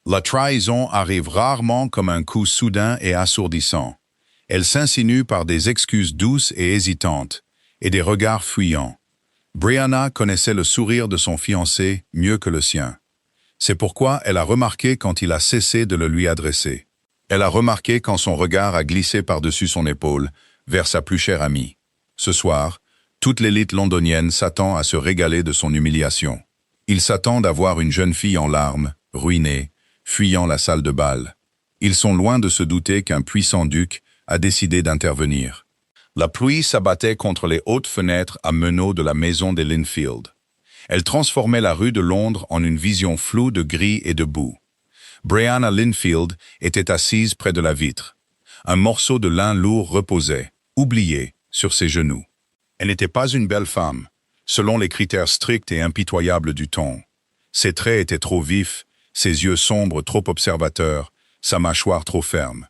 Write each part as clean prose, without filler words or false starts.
La trahison arrive rarement comme un coup soudain et assourdissant. Elle s'insinue par des excuses douces et hésitantes, et des regards fuyants. Brianna connaissait le sourire de son fiancé mieux que le sien. C'est pourquoi elle a remarqué quand il a cessé de le lui adresser. Elle a remarqué quand son regard a glissé par-dessus son épaule, vers sa plus chère amie. Ce soir, toute l'élite londonienne s'attend à se régaler de son humiliation. Ils s'attendent à voir une jeune fille en larmes, ruinée, fuyant la salle de bal. Ils sont loin de se douter qu'un puissant duc a décidé d'intervenir. La pluie s'abattait contre les hautes fenêtres à meneaux de la maison des Linfield. Elle transformait la rue de Londres en une vision floue de gris et de boue. Brianna Linfield était assise près de la vitre. Un morceau de lin lourd reposait, oublié, sur ses genoux. Elle n'était pas une belle femme, selon les critères stricts et impitoyables du ton. Ses traits étaient trop vifs, ses yeux sombres trop observateurs, sa mâchoire trop ferme.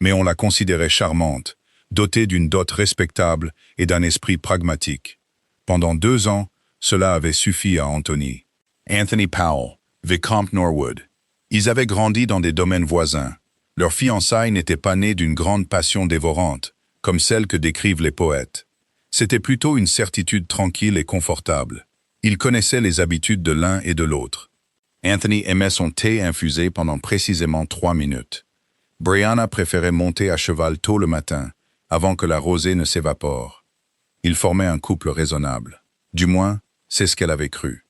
Mais on la considérait charmante, dotée d'une dot respectable et d'un esprit pragmatique. Pendant 2 ans, cela avait suffi à Anthony. Anthony Powell, Vicomte Norwood. Ils avaient grandi dans des domaines voisins. Leur fiançailles n'était pas née d'une grande passion dévorante, comme celle que décrivent les poètes. C'était plutôt une certitude tranquille et confortable. Ils connaissaient les habitudes de l'un et de l'autre. Anthony aimait son thé infusé pendant précisément 3 minutes. Brianna préférait monter à cheval tôt le matin, avant que la rosée ne s'évapore. Ils formaient un couple raisonnable. Du moins, c'est ce qu'elle avait cru.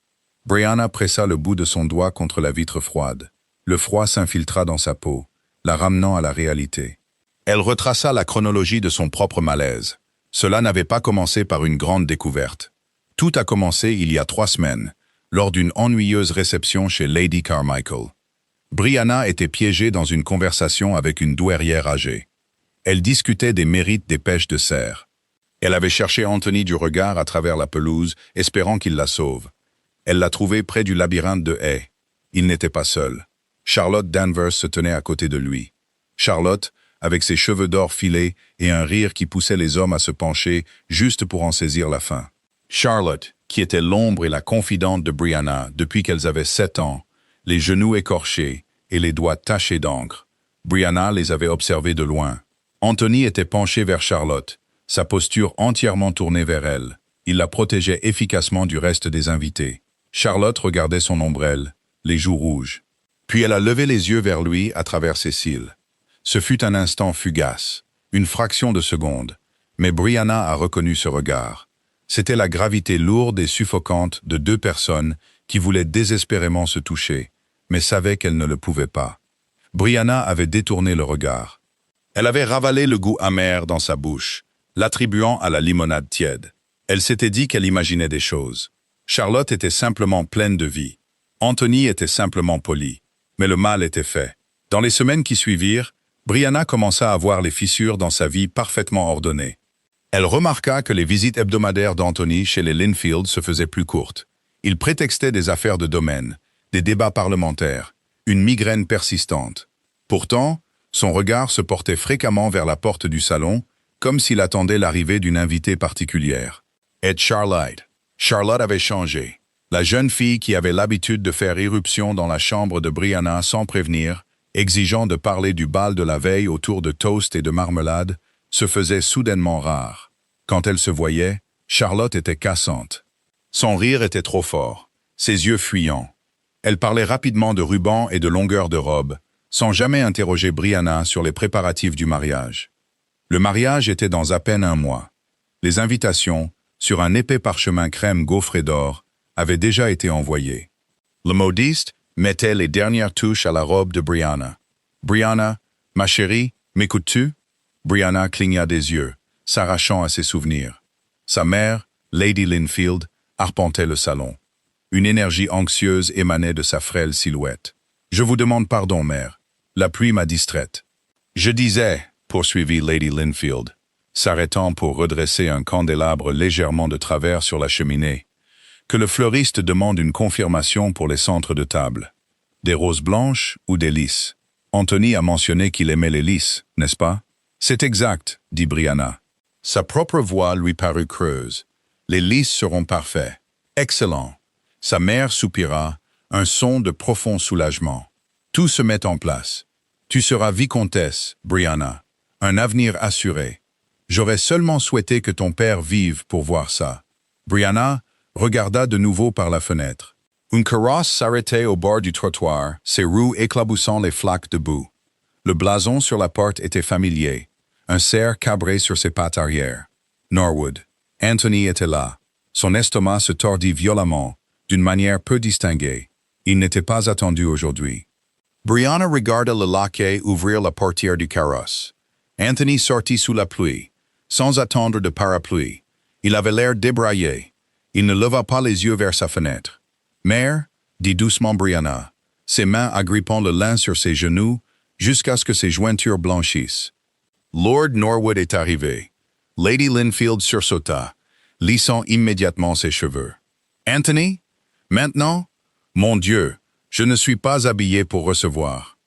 Brianna pressa le bout de son doigt contre la vitre froide. Le froid s'infiltra dans sa peau, la ramenant à la réalité. Elle retraça la chronologie de son propre malaise. Cela n'avait pas commencé par une grande découverte. Tout a commencé il y a 3 semaines, lors d'une ennuyeuse réception chez Lady Carmichael. Brianna était piégée dans une conversation avec une douairière âgée. Elle discutait des mérites des pêches de cerf. Elle avait cherché Anthony du regard à travers la pelouse, espérant qu'il la sauve. Elle l'a trouvé près du labyrinthe de haies. Il n'était pas seul. Charlotte Danvers se tenait à côté de lui. Charlotte, avec ses cheveux d'or filés et un rire qui poussait les hommes à se pencher juste pour en saisir la fin. Charlotte, qui était l'ombre et la confidente de Brianna depuis qu'elles avaient 7 ans, les genoux écorchés et les doigts tachés d'encre. Brianna les avait observés de loin. Anthony était penché vers Charlotte, sa posture entièrement tournée vers elle. Il la protégeait efficacement du reste des invités. Charlotte regardait son ombrelle, les joues rouges. Puis elle a levé les yeux vers lui à travers ses cils. Ce fut un instant fugace, une fraction de seconde, mais Brianna a reconnu ce regard. C'était la gravité lourde et suffocante de 2 personnes qui voulaient désespérément se toucher, mais savaient qu'elles ne le pouvaient pas. Brianna avait détourné le regard. Elle avait ravalé le goût amer dans sa bouche, l'attribuant à la limonade tiède. Elle s'était dit qu'elle imaginait des choses. Charlotte était simplement pleine de vie. Anthony était simplement poli. Mais le mal était fait. Dans les semaines qui suivirent, Brianna commença à voir les fissures dans sa vie parfaitement ordonnées. Elle remarqua que les visites hebdomadaires d'Anthony chez les Linfield se faisaient plus courtes. Il prétextait des affaires de domaine, des débats parlementaires, une migraine persistante. Pourtant, son regard se portait fréquemment vers la porte du salon, comme s'il attendait l'arrivée d'une invitée particulière. Et Charlotte. Charlotte avait changé. La jeune fille qui avait l'habitude de faire irruption dans la chambre de Brianna sans prévenir, exigeant de parler du bal de la veille autour de toast et de marmelade, se faisait soudainement rare. Quand elle se voyait, Charlotte était cassante. Son rire était trop fort, ses yeux fuyants. Elle parlait rapidement de rubans et de longueur de robe, sans jamais interroger Brianna sur les préparatifs du mariage. Le mariage était dans à peine 1 mois. Les invitations, sur un épais parchemin crème gaufré d'or, avaient déjà été envoyées. Le modiste mettait les dernières touches à la robe de Brianna. « Brianna, ma chérie, m'écoutes-tu » Brianna cligna des yeux, s'arrachant à ses souvenirs. Sa mère, Lady Linfield, arpentait le salon. Une énergie anxieuse émanait de sa frêle silhouette. « Je vous demande pardon, mère. La pluie m'a distraite. »« Je disais, » poursuivit Lady Linfield, s'arrêtant pour redresser un candélabre légèrement de travers sur la cheminée, que le fleuriste demande une confirmation pour les centres de table. Des roses blanches ou des lys? Anthony a mentionné qu'il aimait les lys, n'est-ce pas? C'est exact, dit Brianna. Sa propre voix lui parut creuse. Les lys seront parfaits. Excellent. Sa mère soupira, un son de profond soulagement. Tout se met en place. Tu seras vicomtesse, Brianna. Un avenir assuré. J'aurais seulement souhaité que ton père vive pour voir ça. Brianna regarda de nouveau par la fenêtre. Une carrosse s'arrêtait au bord du trottoir, ses roues éclaboussant les flaques de boue. Le blason sur la porte était familier, un cerf cabré sur ses pattes arrière. Norwood. Anthony était là. Son estomac se tordit violemment, d'une manière peu distinguée. Il n'était pas attendu aujourd'hui. Brianna regarda le laquais ouvrir la portière du carrosse. Anthony sortit sous la pluie, sans attendre de parapluie. Il avait l'air débraillé. Il ne leva pas les yeux vers sa fenêtre. « Mère » dit doucement Brianna, ses mains agrippant le lin sur ses genoux jusqu'à ce que ses jointures blanchissent. Lord Norwood est arrivé. Lady Linfield sursauta, lissant immédiatement ses cheveux. « Anthony? Maintenant? Mon Dieu, je ne suis pas habillé pour recevoir. »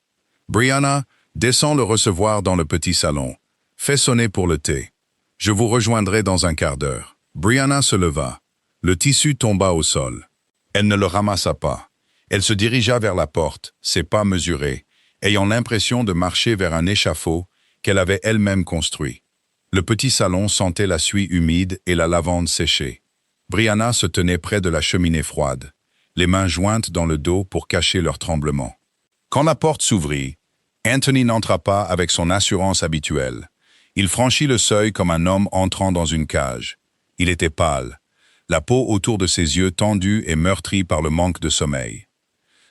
Brianna descend le recevoir dans le petit salon. Fais sonner pour le thé. Je vous rejoindrai dans un quart d'heure. Brianna se leva. Le tissu tomba au sol. Elle ne le ramassa pas. Elle se dirigea vers la porte, ses pas mesurés, ayant l'impression de marcher vers un échafaud qu'elle avait elle-même construit. Le petit salon sentait la suie humide et la lavande séchée. Brianna se tenait près de la cheminée froide, les mains jointes dans le dos pour cacher leur tremblement. Quand la porte s'ouvrit, Anthony n'entra pas avec son assurance habituelle. Il franchit le seuil comme un homme entrant dans une cage. Il était pâle, la peau autour de ses yeux tendue et meurtrie par le manque de sommeil.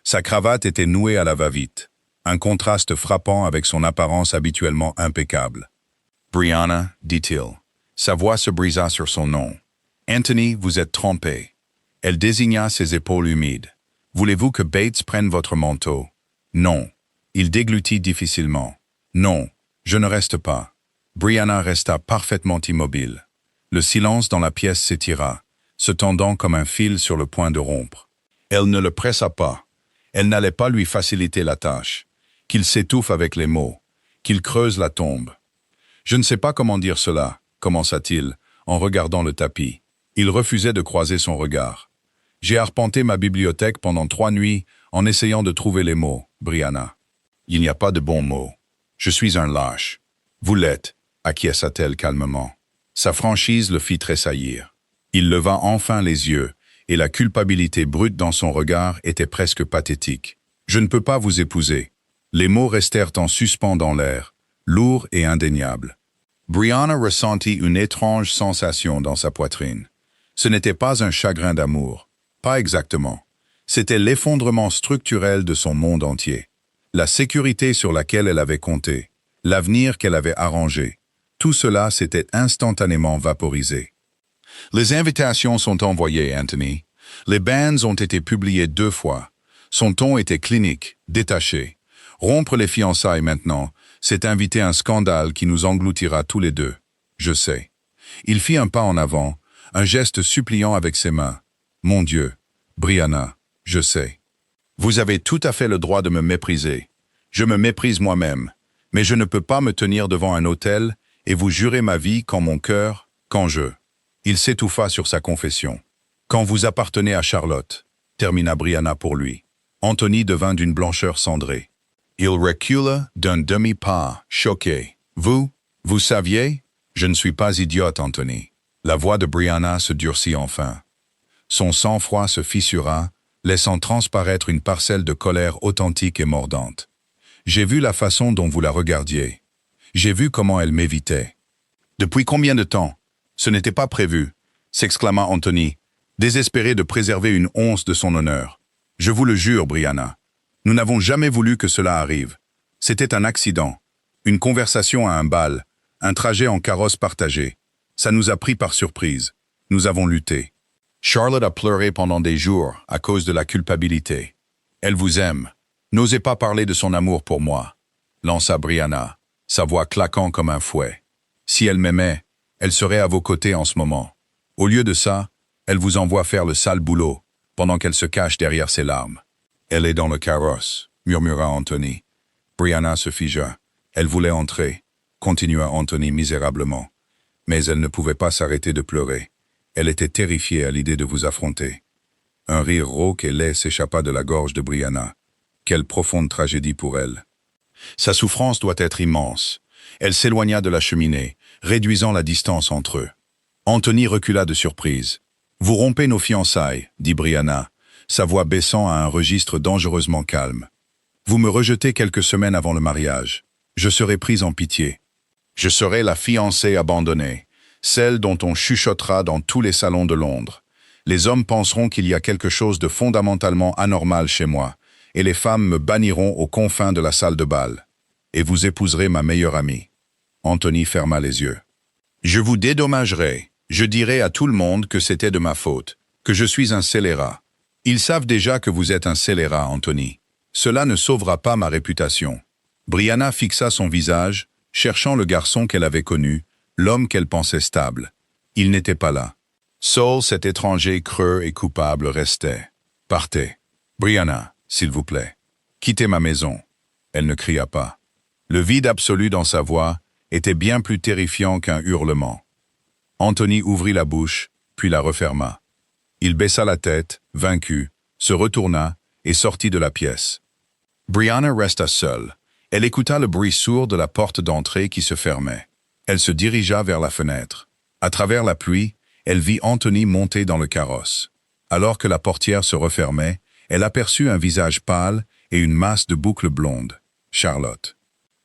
Sa cravate était nouée à la va-vite, un contraste frappant avec son apparence habituellement impeccable. « Brianna, dit-il. » Sa voix se brisa sur son nom. « Anthony, vous êtes trompé. » Elle désigna ses épaules humides. « Voulez-vous que Bates prenne votre manteau? » « Non. » Il déglutit difficilement. « Non, je ne reste pas. » Brianna resta parfaitement immobile. Le silence dans la pièce s'étira, se tendant comme un fil sur le point de rompre. Elle ne le pressa pas. Elle n'allait pas lui faciliter la tâche. Qu'il s'étouffe avec les mots, qu'il creuse la tombe. « Je ne sais pas comment dire cela, » commença-t-il, en regardant le tapis. Il refusait de croiser son regard. « J'ai arpenté ma bibliothèque pendant 3 nuits en essayant de trouver les mots, Brianna. Il n'y a pas de bons mots. Je suis un lâche. »« Vous l'êtes, » acquiesça-t-elle calmement. Sa franchise le fit tressaillir. Il leva enfin les yeux, et la culpabilité brute dans son regard était presque pathétique. « Je ne peux pas vous épouser. » Les mots restèrent en suspens dans l'air, lourds et indéniables. Brianna ressentit une étrange sensation dans sa poitrine. Ce n'était pas un chagrin d'amour. Pas exactement. C'était l'effondrement structurel de son monde entier. La sécurité sur laquelle elle avait compté, l'avenir qu'elle avait arrangé, tout cela s'était instantanément vaporisé. Les invitations sont envoyées, Anthony. Les banns ont été publiés 2 fois. Son ton était clinique, détaché. Rompre les fiançailles maintenant, c'est inviter un scandale qui nous engloutira tous les deux. Je sais. Il fit un pas en avant, un geste suppliant avec ses mains. Mon Dieu, Brianna, je sais. Vous avez tout à fait le droit de me mépriser. Je me méprise moi-même, mais je ne peux pas me tenir devant un autel et vous jurer ma vie quand mon cœur, quand je... Il s'étouffa sur sa confession. Quand vous appartenez à Charlotte, termina Brianna pour lui. Anthony devint d'une blancheur cendrée. Il recula d'un demi-pas, choqué. Vous saviez? Je ne suis pas idiote, Anthony. La voix de Brianna se durcit enfin. Son sang-froid se fissura, laissant transparaître une parcelle de colère authentique et mordante. J'ai vu la façon dont vous la regardiez. J'ai vu comment elle m'évitait. Depuis combien de temps? Ce n'était pas prévu, s'exclama Anthony, désespéré de préserver une once de son honneur. Je vous le jure, Brianna. Nous n'avons jamais voulu que cela arrive. C'était un accident, une conversation à un bal, un trajet en carrosse partagé. Ça nous a pris par surprise. Nous avons lutté. Charlotte a pleuré pendant des jours à cause de la culpabilité. Elle vous aime. N'osez pas parler de son amour pour moi, lança Brianna, sa voix claquant comme un fouet. Si elle m'aimait, elle serait à vos côtés en ce moment. Au lieu de ça, elle vous envoie faire le sale boulot, pendant qu'elle se cache derrière ses larmes. Elle est dans le carrosse, murmura Anthony. Brianna se figea. Elle voulait entrer, continua Anthony misérablement. Mais elle ne pouvait pas s'arrêter de pleurer. Elle était terrifiée à l'idée de vous affronter. Un rire rauque et laid s'échappa de la gorge de Brianna. Quelle profonde tragédie pour elle. Sa souffrance doit être immense. Elle s'éloigna de la cheminée, réduisant la distance entre eux. Anthony recula de surprise. « Vous rompez nos fiançailles, » dit Brianna, sa voix baissant à un registre dangereusement calme. « Vous me rejetez quelques semaines avant le mariage. Je serai prise en pitié. Je serai la fiancée abandonnée, celle dont on chuchotera dans tous les salons de Londres. Les hommes penseront qu'il y a quelque chose de fondamentalement anormal chez moi, et les femmes me banniront aux confins de la salle de bal. Et vous épouserez ma meilleure amie. » Anthony ferma les yeux. « Je vous dédommagerai. Je dirai à tout le monde que c'était de ma faute, que je suis un scélérat. Ils savent déjà que vous êtes un scélérat, Anthony. Cela ne sauvera pas ma réputation. » Brianna fixa son visage, cherchant le garçon qu'elle avait connu, l'homme qu'elle pensait stable. Il n'était pas là. Seul cet étranger creux et coupable restait. « Partez. Brianna, s'il vous plaît. Quittez ma maison. » Elle ne cria pas. Le vide absolu dans sa voix était bien plus terrifiant qu'un hurlement. Anthony ouvrit la bouche, puis la referma. Il baissa la tête, vaincu, se retourna et sortit de la pièce. Brianna resta seule. Elle écouta le bruit sourd de la porte d'entrée qui se fermait. Elle se dirigea vers la fenêtre. À travers la pluie, elle vit Anthony monter dans le carrosse. Alors que la portière se refermait, elle aperçut un visage pâle et une masse de boucles blondes. Charlotte.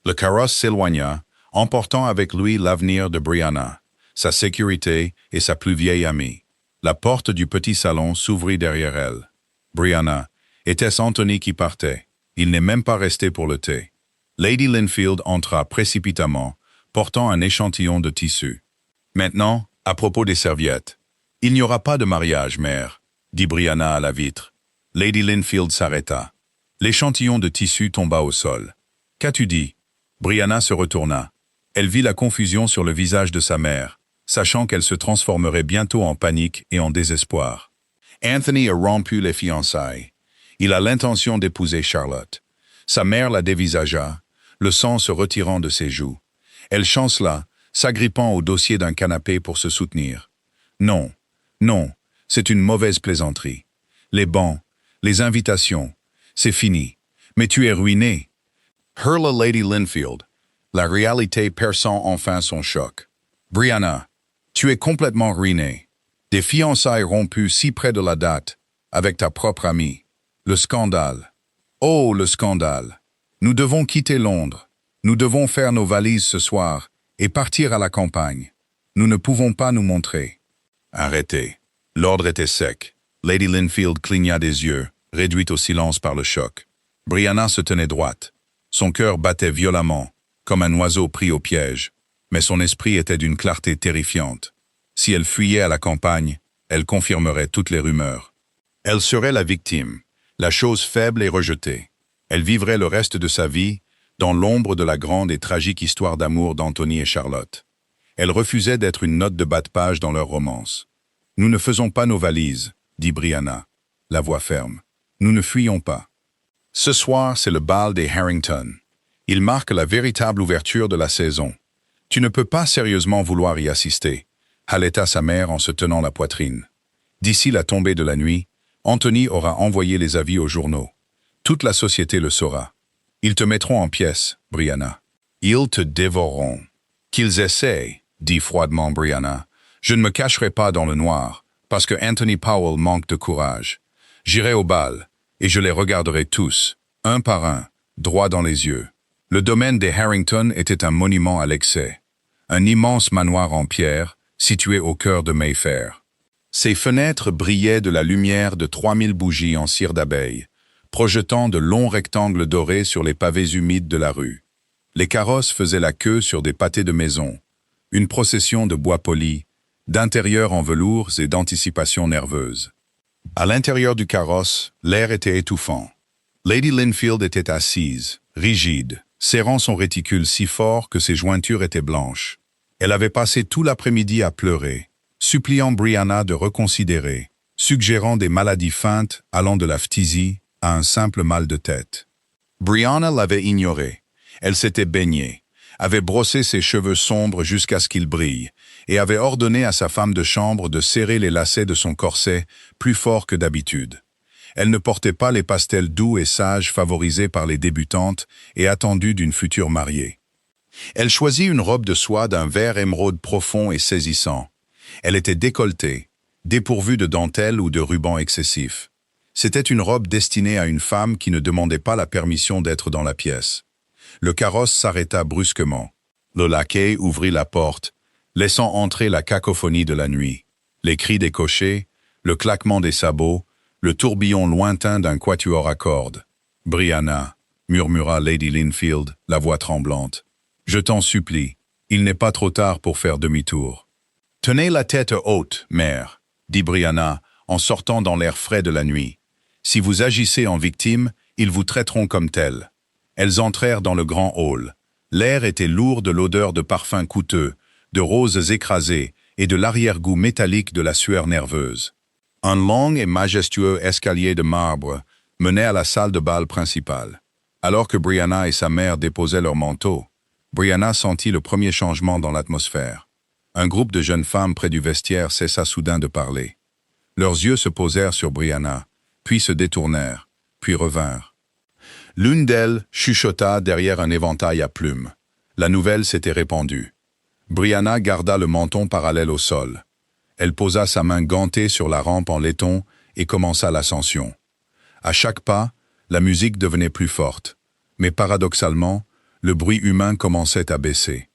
Le carrosse s'éloigna, emportant avec lui l'avenir de Brianna, sa sécurité et sa plus vieille amie. La porte du petit salon s'ouvrit derrière elle. Brianna, était-ce Anthony qui partait? Il n'est même pas resté pour le thé. Lady Linfield entra précipitamment, portant un échantillon de tissu. « Maintenant, à propos des serviettes. Il n'y aura pas de mariage, mère, » dit Brianna à la vitre. Lady Linfield s'arrêta. L'échantillon de tissu tomba au sol. « Qu'as-tu dit » Brianna se retourna. Elle vit la confusion sur le visage de sa mère, sachant qu'elle se transformerait bientôt en panique et en désespoir. Anthony a rompu les fiançailles. Il a l'intention d'épouser Charlotte. Sa mère la dévisagea, le sang se retirant de ses joues. Elle chancela, s'agrippant au dossier d'un canapé pour se soutenir. Non, non, c'est une mauvaise plaisanterie. Les bancs, les invitations, c'est fini. Mais tu es ruiné. Hurla Lady Linfield, la réalité perçant enfin son choc. Brianna, tu es complètement ruiné. Des fiançailles rompues si près de la date, avec ta propre amie. Le scandale. Oh, le scandale. Nous devons quitter Londres. Nous devons faire nos valises ce soir et partir à la campagne. Nous ne pouvons pas nous montrer. Arrêtez. L'ordre était sec. Lady Linfield cligna des yeux, réduite au silence par le choc. Brianna se tenait droite. Son cœur battait violemment, comme un oiseau pris au piège, mais son esprit était d'une clarté terrifiante. Si elle fuyait à la campagne, elle confirmerait toutes les rumeurs. Elle serait la victime, la chose faible et rejetée. Elle vivrait le reste de sa vie dans l'ombre de la grande et tragique histoire d'amour d'Anthony et Charlotte. Elle refusait d'être une note de bas de page dans leur romance. « Nous ne faisons pas nos valises, » dit Brianna, la voix ferme. « Nous ne fuyons pas. Ce soir, c'est le bal des Harrington. Il marque la véritable ouverture de la saison. Tu ne peux pas sérieusement vouloir y assister, » haleta sa mère en se tenant la poitrine. D'ici la tombée de la nuit, Anthony aura envoyé les avis aux journaux. Toute la société le saura. Ils te mettront en pièces, Brianna. Ils te dévoreront. Qu'ils essaient, dit froidement Brianna. Je ne me cacherai pas dans le noir, parce que Anthony Powell manque de courage. J'irai au bal, et je les regarderai tous, un par un, droit dans les yeux. Le domaine des Harrington était un monument à l'excès. Un immense manoir en pierre, situé au cœur de Mayfair. Ses fenêtres brillaient de la lumière de 3000 bougies en cire d'abeille, projetant de longs rectangles dorés sur les pavés humides de la rue. Les carrosses faisaient la queue sur des pâtés de maison, une procession de bois polis, d'intérieur en velours et d'anticipation nerveuse. À l'intérieur du carrosse, l'air était étouffant. Lady Linfield était assise, rigide, serrant son réticule si fort que ses jointures étaient blanches. Elle avait passé tout l'après-midi à pleurer, suppliant Brianna de reconsidérer, suggérant des maladies feintes allant de la phtisie à un simple mal de tête. Brianna l'avait ignorée. Elle s'était baignée, avait brossé ses cheveux sombres jusqu'à ce qu'ils brillent, et avait ordonné à sa femme de chambre de serrer les lacets de son corset plus fort que d'habitude. Elle ne portait pas les pastels doux et sages favorisés par les débutantes et attendus d'une future mariée. Elle choisit une robe de soie d'un vert émeraude profond et saisissant. Elle était décolletée, dépourvue de dentelle ou de ruban excessif. C'était une robe destinée à une femme qui ne demandait pas la permission d'être dans la pièce. Le carrosse s'arrêta brusquement. Le laquais ouvrit la porte, laissant entrer la cacophonie de la nuit. Les cris des cochers, le claquement des sabots, le tourbillon lointain d'un quatuor à cordes. « Brianna », murmura Lady Linfield, la voix tremblante. « Je t'en supplie, il n'est pas trop tard pour faire demi-tour. »« Tenez la tête haute, mère, » dit Brianna, en sortant dans l'air frais de la nuit. « Si vous agissez en victime, ils vous traiteront comme telle. » Elles entrèrent dans le grand hall. L'air était lourd de l'odeur de parfums coûteux, de roses écrasées et de l'arrière-goût métallique de la sueur nerveuse. Un long et majestueux escalier de marbre menait à la salle de bal principale. Alors que Brianna et sa mère déposaient leurs manteaux, Brianna sentit le premier changement dans l'atmosphère. Un groupe de jeunes femmes près du vestiaire cessa soudain de parler. Leurs yeux se posèrent sur Brianna, puis se détournèrent, puis revinrent. L'une d'elles chuchota derrière un éventail à plumes. La nouvelle s'était répandue. Brianna garda le menton parallèle au sol. Elle posa sa main gantée sur la rampe en laiton et commença l'ascension. À chaque pas, la musique devenait plus forte, mais paradoxalement, le bruit humain commençait à baisser.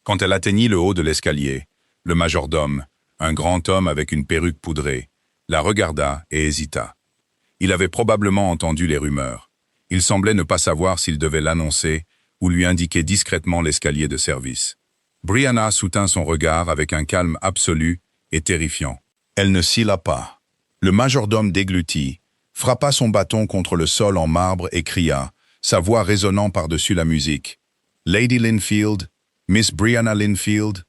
Quand elle atteignit le haut de l'escalier, le majordome, un grand homme avec une perruque poudrée, la regarda et hésita. Il avait probablement entendu les rumeurs. Il semblait ne pas savoir s'il devait l'annoncer ou lui indiquer discrètement l'escalier de service. Brianna soutint son regard avec un calme absolu et terrifiant. Elle ne cilla pas. Le majordome déglutit, frappa son bâton contre le sol en marbre et cria, sa voix résonnant par-dessus la musique. « Lady Linfield, Miss Brianna Linfield ?»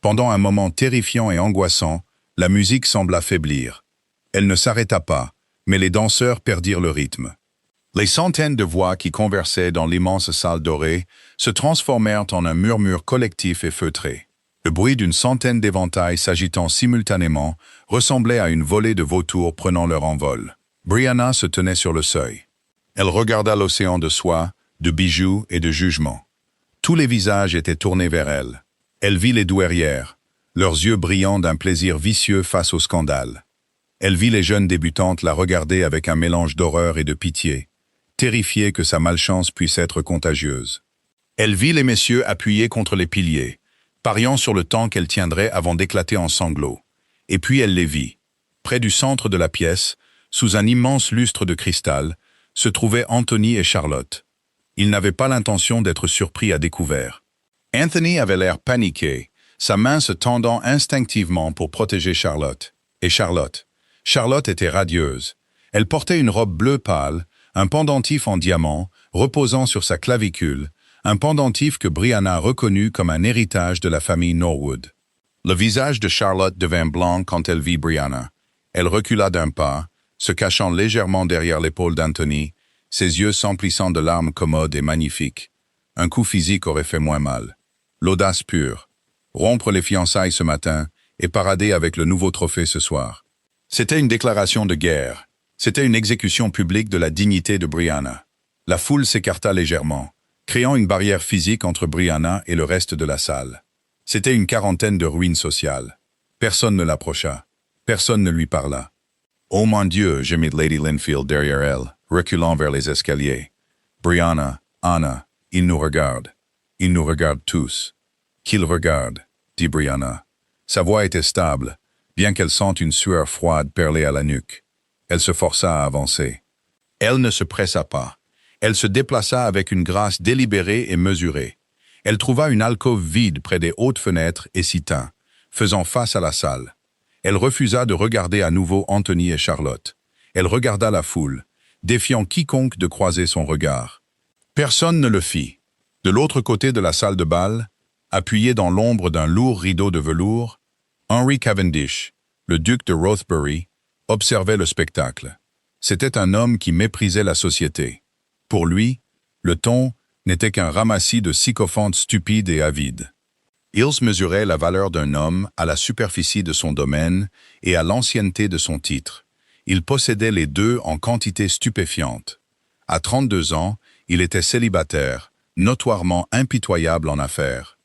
Pendant un moment terrifiant et angoissant, la musique sembla faiblir. Elle ne s'arrêta pas, mais les danseurs perdirent le rythme. Les centaines de voix qui conversaient dans l'immense salle dorée se transformèrent en un murmure collectif et feutré. Le bruit d'une centaine d'éventails s'agitant simultanément ressemblait à une volée de vautours prenant leur envol. Brianna se tenait sur le seuil. Elle regarda l'océan de soie, de bijoux et de jugement. Tous les visages étaient tournés vers elle. Elle vit les douairières, leurs yeux brillants d'un plaisir vicieux face au scandale. Elle vit les jeunes débutantes la regarder avec un mélange d'horreur et de pitié, terrifiée que sa malchance puisse être contagieuse. Elle vit les messieurs appuyés contre les piliers, pariant sur le temps qu'elle tiendrait avant d'éclater en sanglots. Et puis elle les vit. Près du centre de la pièce, sous un immense lustre de cristal, se trouvaient Anthony et Charlotte. Ils n'avaient pas l'intention d'être surpris à découvert. Anthony avait l'air paniqué, sa main se tendant instinctivement pour protéger Charlotte. Et Charlotte était radieuse. Elle portait une robe bleu pâle, un pendentif en diamant, reposant sur sa clavicule, un pendentif que Brianna reconnut comme un héritage de la famille Norwood. Le visage de Charlotte devint blanc quand elle vit Brianna. Elle recula d'un pas, se cachant légèrement derrière l'épaule d'Anthony, ses yeux s'emplissant de larmes commodes et magnifiques. Un coup physique aurait fait moins mal. L'audace pure. Rompre les fiançailles ce matin et parader avec le nouveau trophée ce soir. C'était une déclaration de guerre. C'était une exécution publique de la dignité de Brianna. La foule s'écarta légèrement, créant une barrière physique entre Brianna et le reste de la salle. C'était une quarantaine de ruines sociales. Personne ne l'approcha. Personne ne lui parla. « Oh mon Dieu !» gémit Lady Linfield derrière elle, reculant vers les escaliers. « Brianna, Anna, ils nous regardent. Ils nous regardent tous. »« Qu'ils regardent !» dit Brianna. Sa voix était stable, bien qu'elle sente une sueur froide perler à la nuque. Elle se força à avancer. Elle ne se pressa pas. Elle se déplaça avec une grâce délibérée et mesurée. Elle trouva une alcôve vide près des hautes fenêtres et s'y tint, faisant face à la salle. Elle refusa de regarder à nouveau Anthony et Charlotte. Elle regarda la foule, défiant quiconque de croiser son regard. Personne ne le fit. De l'autre côté de la salle de bal, appuyé dans l'ombre d'un lourd rideau de velours, Henry Cavendish, le duc de Rothbury, observait le spectacle. C'était un homme qui méprisait la société. Pour lui, le ton n'était qu'un ramassis de sycophantes stupides et avides. Ils mesuraient la valeur d'un homme à la superficie de son domaine et à l'ancienneté de son titre. Il possédait les deux en quantité stupéfiante. À 32 ans, il était célibataire, notoirement impitoyable en affaires.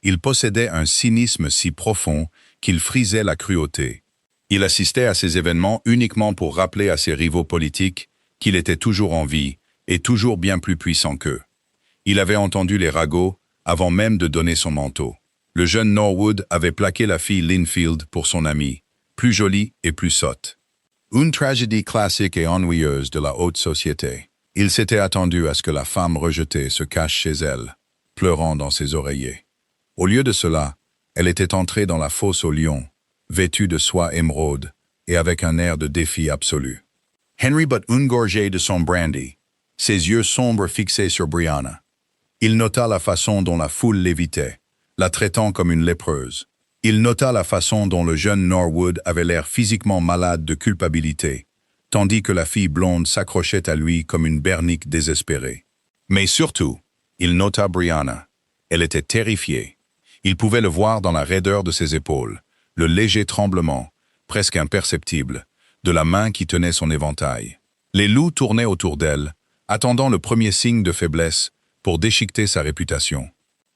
Il possédait un cynisme si profond qu'il frisait la cruauté. Il assistait à ces événements uniquement pour rappeler à ses rivaux politiques qu'il était toujours en vie et toujours bien plus puissant qu'eux. Il avait entendu les ragots avant même de donner son manteau. Le jeune Norwood avait plaqué la fille Linfield pour son amie, plus jolie et plus sotte. Une tragédie classique et ennuyeuse de la haute société. Il s'était attendu à ce que la femme rejetée se cache chez elle, pleurant dans ses oreillers. Au lieu de cela, elle était entrée dans la fosse aux lions, vêtue de soie émeraude et avec un air de défi absolu. Henry but une gorgée de son brandy, ses yeux sombres fixés sur Brianna. Il nota la façon dont la foule l'évitait, la traitant comme une lépreuse. Il nota la façon dont le jeune Norwood avait l'air physiquement malade de culpabilité, tandis que la fille blonde s'accrochait à lui comme une bernique désespérée. Mais surtout, il nota Brianna. Elle était terrifiée. Il pouvait le voir dans la raideur de ses épaules, le léger tremblement, presque imperceptible, de la main qui tenait son éventail. Les loups tournaient autour d'elle, attendant le premier signe de faiblesse pour déchiqueter sa réputation.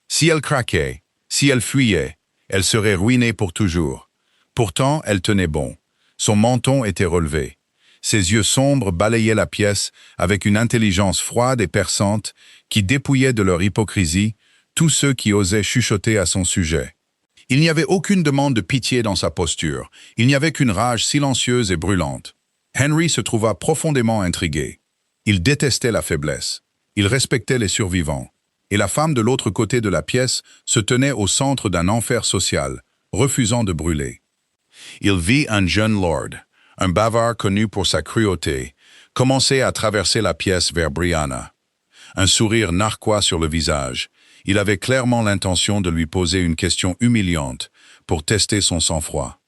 Si elle craquait, si elle fuyait, elle serait ruinée pour toujours. Pourtant, elle tenait bon. Son menton était relevé. Ses yeux sombres balayaient la pièce avec une intelligence froide et perçante qui dépouillait de leur hypocrisie tous ceux qui osaient chuchoter à son sujet. Il n'y avait aucune demande de pitié dans sa posture. Il n'y avait qu'une rage silencieuse et brûlante. Henry se trouva profondément intrigué. Il détestait la faiblesse. Il respectait les survivants. Et la femme de l'autre côté de la pièce se tenait au centre d'un enfer social, refusant de brûler. Il vit un jeune lord, un bavard connu pour sa cruauté, commencer à traverser la pièce vers Brianna. Un sourire narquois sur le visage, il avait clairement l'intention de lui poser une question humiliante pour tester son sang-froid.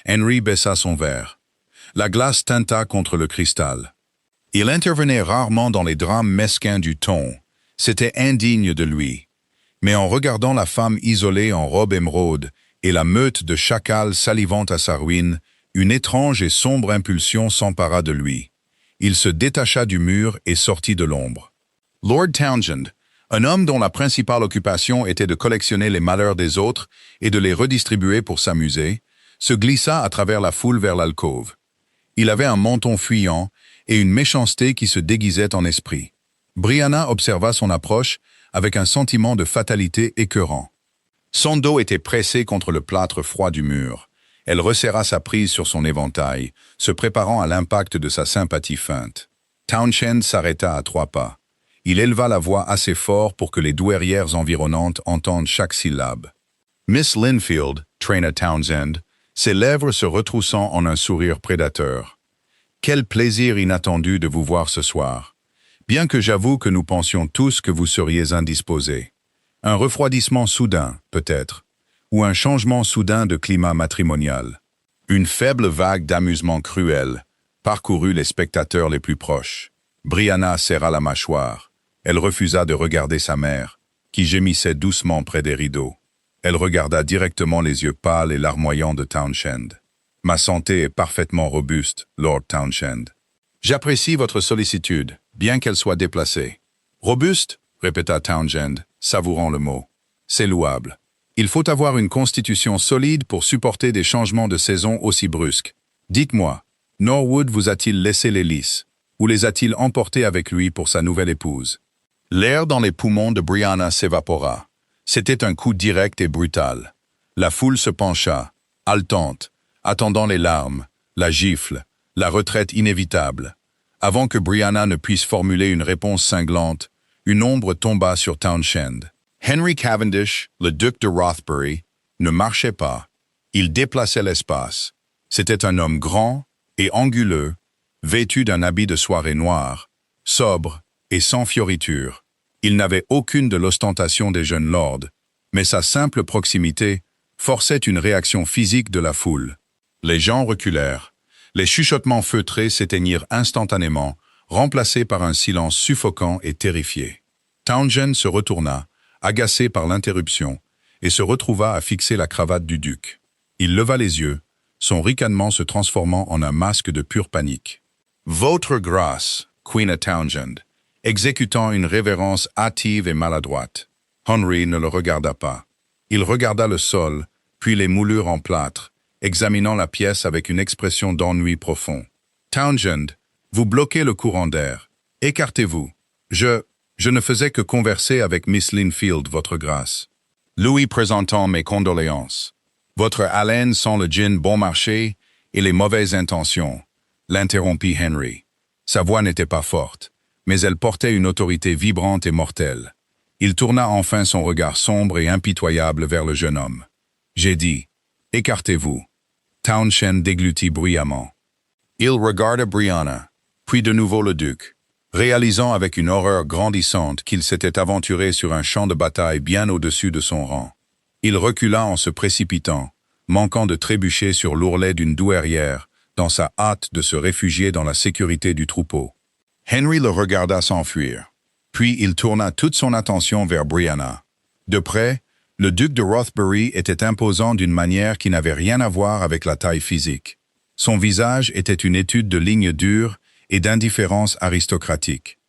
Henry baissa son verre. La glace tinta contre le cristal. Il intervenait rarement dans les drames mesquins du ton. C'était indigne de lui. Mais en regardant la femme isolée en robe émeraude et la meute de chacals salivant à sa ruine, une étrange et sombre impulsion s'empara de lui. Il se détacha du mur et sortit de l'ombre. Lord Townshend, un homme dont la principale occupation était de collectionner les malheurs des autres et de les redistribuer pour s'amuser, se glissa à travers la foule vers l'alcôve. Il avait un menton fuyant et une méchanceté qui se déguisait en esprit. Brianna observa son approche avec un sentiment de fatalité écœurant. Son dos était pressé contre le plâtre froid du mur. Elle resserra sa prise sur son éventail, se préparant à l'impact de sa sympathie feinte. Townshend s'arrêta à 3 pas. Il éleva la voix assez fort pour que les douairières environnantes entendent chaque syllabe. Miss Linfield, traina Townsend, ses lèvres se retroussant en un sourire prédateur. Quel plaisir inattendu de vous voir ce soir. Bien que j'avoue que nous pensions tous que vous seriez indisposés. Un refroidissement soudain, peut-être, ou un changement soudain de climat matrimonial. Une faible vague d'amusement cruel parcourut les spectateurs les plus proches. Brianna serra la mâchoire. Elle refusa de regarder sa mère, qui gémissait doucement près des rideaux. Elle regarda directement les yeux pâles et larmoyants de Townshend. « Ma santé est parfaitement robuste, Lord Townshend. J'apprécie votre sollicitude, bien qu'elle soit déplacée. »« Robuste ?» répéta Townshend, savourant le mot. « C'est louable. Il faut avoir une constitution solide pour supporter des changements de saison aussi brusques. Dites-moi, Norwood vous a-t-il laissé les lys, ou les a-t-il emportés avec lui pour sa nouvelle épouse ?» L'air dans les poumons de Brianna s'évapora. C'était un coup direct et brutal. La foule se pencha, haletante, attendant les larmes, la gifle, la retraite inévitable. Avant que Brianna ne puisse formuler une réponse cinglante, une ombre tomba sur Townshend. Henry Cavendish, le duc de Rothbury, ne marchait pas. Il déplaçait l'espace. C'était un homme grand et anguleux, vêtu d'un habit de soirée noir, sobre et sans fioriture. Il n'avait aucune de l'ostentation des jeunes lords, mais sa simple proximité forçait une réaction physique de la foule. Les gens reculèrent. Les chuchotements feutrés s'éteignirent instantanément, remplacés par un silence suffocant et terrifié. Townshend se retourna, agacé par l'interruption, et se retrouva à fixer la cravate du duc. Il leva les yeux, son ricanement se transformant en un masque de pure panique. « Votre grâce, Queen Townshend », exécutant une révérence hâtive et maladroite. Henry ne le regarda pas. Il regarda le sol, puis les moulures en plâtre, examinant la pièce avec une expression d'ennui profond. « Townshend, vous bloquez le courant d'air. Écartez-vous. Je ne faisais que converser avec Miss Linfield, votre grâce. » Louis présentant mes condoléances. Votre haleine sent le gin bon marché et les mauvaises intentions, l'interrompit Henry. Sa voix n'était pas forte, mais elle portait une autorité vibrante et mortelle. Il tourna enfin son regard sombre et impitoyable vers le jeune homme. J'ai dit, écartez-vous. Townshend déglutit bruyamment. Il regarda Brianna, puis de nouveau le duc, réalisant avec une horreur grandissante qu'il s'était aventuré sur un champ de bataille bien au-dessus de son rang. Il recula en se précipitant, manquant de trébucher sur l'ourlet d'une douairière, dans sa hâte de se réfugier dans la sécurité du troupeau. Henry le regarda s'enfuir. Puis il tourna toute son attention vers Brianna. De près, le duc de Rothbury était imposant d'une manière qui n'avait rien à voir avec la taille physique. Son visage était une étude de lignes dures et d'indifférence aristocratique.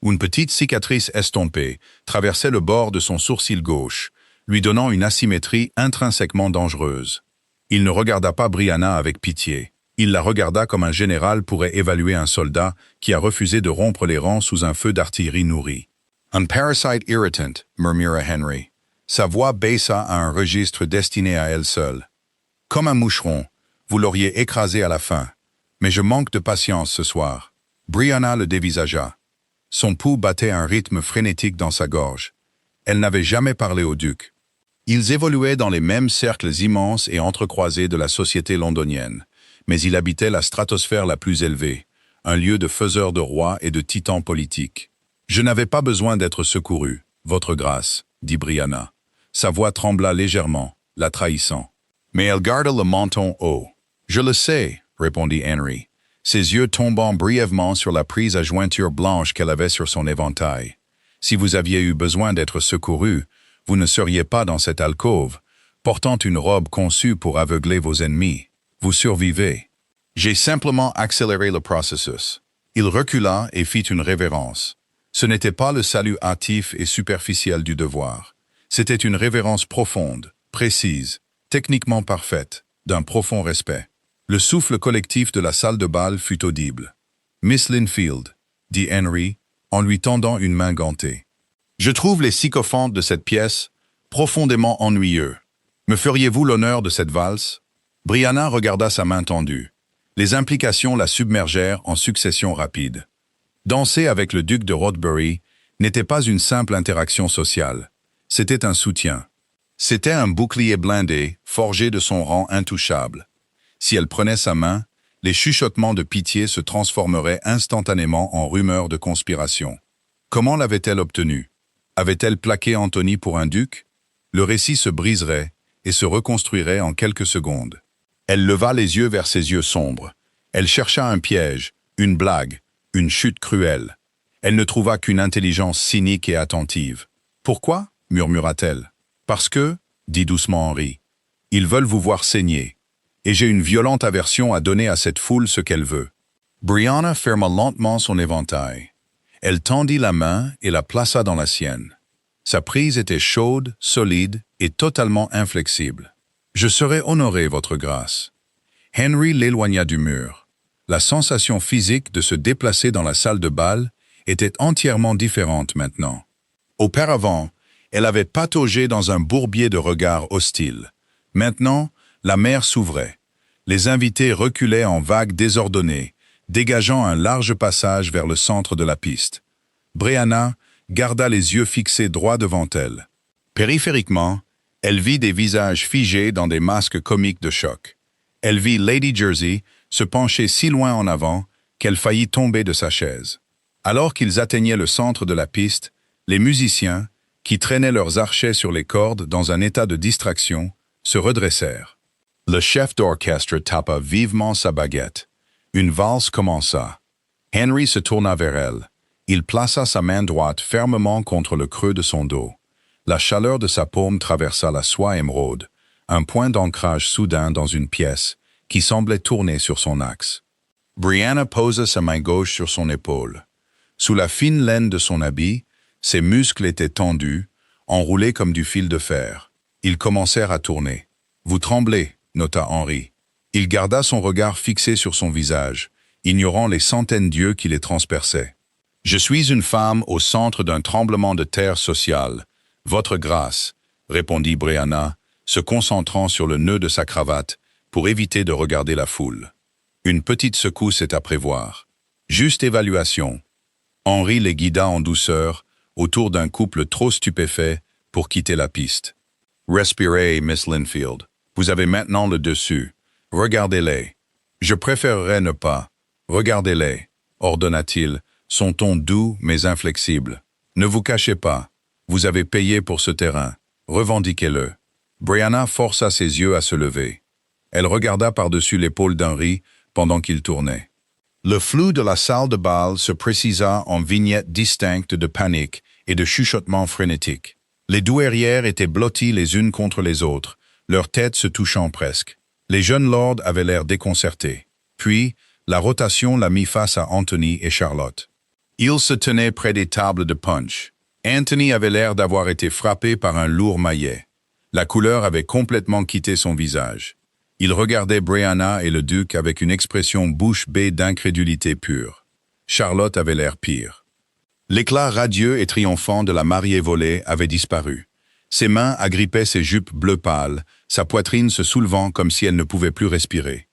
Une petite cicatrice estompée traversait le bord de son sourcil gauche, lui donnant une asymétrie intrinsèquement dangereuse. Il ne regarda pas Brianna avec pitié. Il la regarda comme un général pourrait évaluer un soldat qui a refusé de rompre les rangs sous un feu d'artillerie nourri. « Un parasite irritant », murmura Henry. Sa voix baissa à un registre destiné à elle seule. « Comme un moucheron, vous l'auriez écrasé à la fin. Mais je manque de patience ce soir. » Brianna le dévisagea. Son pouls battait un rythme frénétique dans sa gorge. Elle n'avait jamais parlé au duc. Ils évoluaient dans les mêmes cercles immenses et entrecroisés de la société londonienne, mais il habitait la stratosphère la plus élevée, un lieu de faiseurs de rois et de titans politiques. « Je n'avais pas besoin d'être secouru, votre grâce, » dit Brianna. Sa voix trembla légèrement, la trahissant. Mais elle garda le menton haut. « Je le sais, » répondit Henry, ses yeux tombant brièvement sur la prise à jointure blanche qu'elle avait sur son éventail. « Si vous aviez eu besoin d'être secouru, vous ne seriez pas dans cette alcôve, portant une robe conçue pour aveugler vos ennemis. Vous survivez. J'ai simplement accéléré le processus. » Il recula et fit une révérence. Ce n'était pas le salut hâtif et superficiel du devoir. C'était une révérence profonde, précise, techniquement parfaite, d'un profond respect. Le souffle collectif de la salle de bal fut audible. « Miss Linfield, » dit Henry, en lui tendant une main gantée. « Je trouve les sycophantes de cette pièce profondément ennuyeux. Me feriez-vous l'honneur de cette valse ?» Brianna regarda sa main tendue. Les implications la submergèrent en succession rapide. Danser avec le duc de Rothbury n'était pas une simple interaction sociale. C'était un soutien. C'était un bouclier blindé, forgé de son rang intouchable. Si elle prenait sa main, les chuchotements de pitié se transformeraient instantanément en rumeurs de conspiration. Comment l'avait-elle obtenu? Avait-elle plaqué Anthony pour un duc? Le récit se briserait et se reconstruirait en quelques secondes. Elle leva les yeux vers ses yeux sombres. Elle chercha un piège, une blague, une chute cruelle. Elle ne trouva qu'une intelligence cynique et attentive. « Pourquoi ?» murmura-t-elle. « Parce que, » dit doucement Henry, « ils veulent vous voir saigner. Et j'ai une violente aversion à donner à cette foule ce qu'elle veut. » Brianna ferma lentement son éventail. Elle tendit la main et la plaça dans la sienne. Sa prise était chaude, solide et totalement inflexible. « Je serai honoré, votre grâce. » Henry l'éloigna du mur. La sensation physique de se déplacer dans la salle de bal était entièrement différente maintenant. Auparavant, elle avait pataugé dans un bourbier de regards hostiles. Maintenant, la mer s'ouvrait. Les invités reculaient en vagues désordonnées, dégageant un large passage vers le centre de la piste. Brianna garda les yeux fixés droit devant elle. Périphériquement, elle vit des visages figés dans des masques comiques de choc. Elle vit Lady Jersey se pencher si loin en avant qu'elle faillit tomber de sa chaise. Alors qu'ils atteignaient le centre de la piste, les musiciens, qui traînaient leurs archets sur les cordes dans un état de distraction, se redressèrent. Le chef d'orchestre tapa vivement sa baguette. Une valse commença. Henry se tourna vers elle. Il plaça sa main droite fermement contre le creux de son dos. La chaleur de sa paume traversa la soie émeraude, un point d'ancrage soudain dans une pièce qui semblait tourner sur son axe. Brianna posa sa main gauche sur son épaule. Sous la fine laine de son habit, ses muscles étaient tendus, enroulés comme du fil de fer. Ils commencèrent à tourner. « Vous tremblez », nota Henry. Il garda son regard fixé sur son visage, ignorant les centaines d'yeux qui les transperçaient. « Je suis une femme au centre d'un tremblement de terre social. Votre grâce, » répondit Brianna, se concentrant sur le nœud de sa cravate pour éviter de regarder la foule. Une petite secousse est à prévoir. Juste évaluation. Henry les guida en douceur autour d'un couple trop stupéfait pour quitter la piste. Respirez, Miss Linfield. Vous avez maintenant le dessus. Regardez-les. Je préférerais ne pas. Regardez-les, ordonna-t-il, son ton doux mais inflexible. Ne vous cachez pas. Vous avez payé pour ce terrain. Revendiquez-le. Brianna força ses yeux à se lever. Elle regarda par-dessus l'épaule d'Henry pendant qu'il tournait. Le flou de la salle de bal se précisa en vignettes distinctes de panique et de chuchotements frénétiques. Les douairières étaient blotties les unes contre les autres, leurs têtes se touchant presque. Les jeunes lords avaient l'air déconcertés. Puis, la rotation l'a mis face à Anthony et Charlotte. Ils se tenaient près des tables de punch. Anthony avait l'air d'avoir été frappé par un lourd maillet. La couleur avait complètement quitté son visage. Il regardait Brianna et le duc avec une expression bouche bée d'incrédulité pure. Charlotte avait l'air pire. L'éclat radieux et triomphant de la mariée volée avait disparu. Ses mains agrippaient ses jupes bleu pâle, sa poitrine se soulevant comme si elle ne pouvait plus respirer.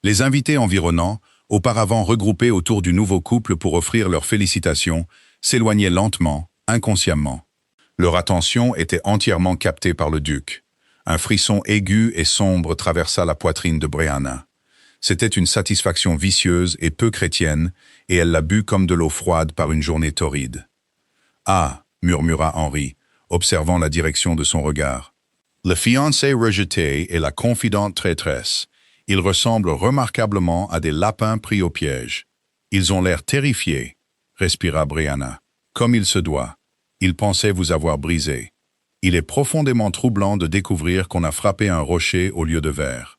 Les invités environnants, auparavant regroupés autour du nouveau couple pour offrir leurs félicitations, s'éloignaient lentement, inconsciemment. Leur attention était entièrement captée par le duc. Un frisson aigu et sombre traversa la poitrine de Brianna. C'était une satisfaction vicieuse et peu chrétienne, et elle la but comme de l'eau froide par une journée torride. « Ah !» murmura Henry, observant la direction de son regard. « Le fiancé rejeté et la confidente traîtresse. Ils ressemblent remarquablement à des lapins pris au piège. Ils ont l'air terrifiés, » respira Brianna. « Comme il se doit. Ils pensaient vous avoir brisé. Il est profondément troublant de découvrir qu'on a frappé un rocher au lieu de verre. »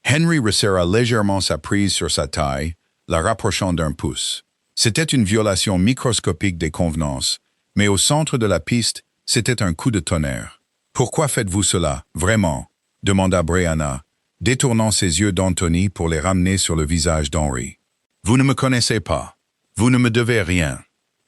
Henry resserra légèrement sa prise sur sa taille, la rapprochant d'un pouce. C'était une violation microscopique des convenances, mais au centre de la piste, c'était un coup de tonnerre. « Pourquoi faites-vous cela, vraiment ?» demanda Brianna, détournant ses yeux d'Anthony pour les ramener sur le visage d'Henry. « Vous ne me connaissez pas. Vous ne me devez rien.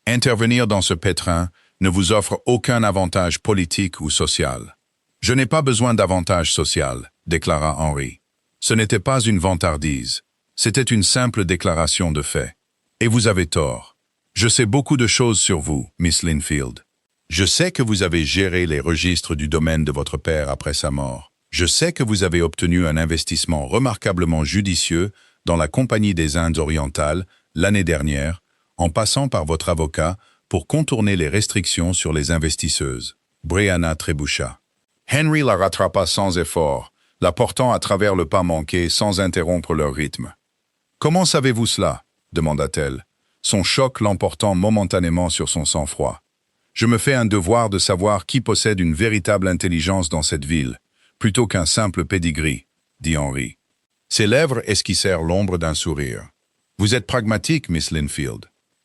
Intervenir dans ce pétrin ne vous offre aucun avantage politique ou social. »« Je n'ai pas besoin d'avantage social, » déclara Henry. Ce n'était pas une vantardise. C'était une simple déclaration de fait. Et vous avez tort. Je sais beaucoup de choses sur vous, Miss Linfield. Je sais que vous avez géré les registres du domaine de votre père après sa mort. Je sais que vous avez obtenu un investissement remarquablement judicieux dans la Compagnie des Indes orientales l'année dernière, en passant par votre avocat pour contourner les restrictions sur les investisseuses. Brianna trébucha. Henry la rattrapa sans effort, la portant à travers le pas manqué sans interrompre leur rythme. « Comment savez-vous cela ?» demanda-t-elle, son choc l'emportant momentanément sur son sang-froid. « Je me fais un devoir de savoir qui possède une véritable intelligence dans cette ville, plutôt qu'un simple pédigree, » dit Henry. Ses lèvres esquissèrent l'ombre d'un sourire. « Vous êtes pragmatique, Miss Linfield.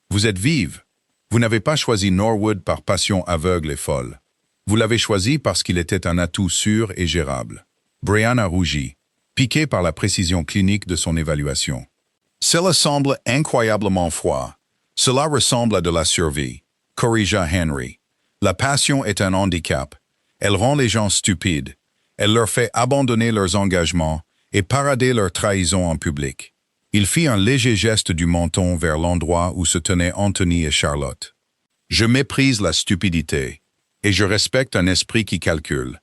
Vous êtes vive. Vous n'avez pas choisi Norwood par passion aveugle et folle. Vous l'avez choisi parce qu'il était un atout sûr et gérable. » Brianna rougit, piquée par la précision clinique de son évaluation. « Cela semble incroyablement froid. Cela ressemble à de la survie, » corrigea Henry. « La passion est un handicap. Elle rend les gens stupides. Elle leur fait abandonner leurs engagements et parader leur trahison en public. » Il fit un léger geste du menton vers l'endroit où se tenaient Anthony et Charlotte. « Je méprise la stupidité, et je respecte un esprit qui calcule. »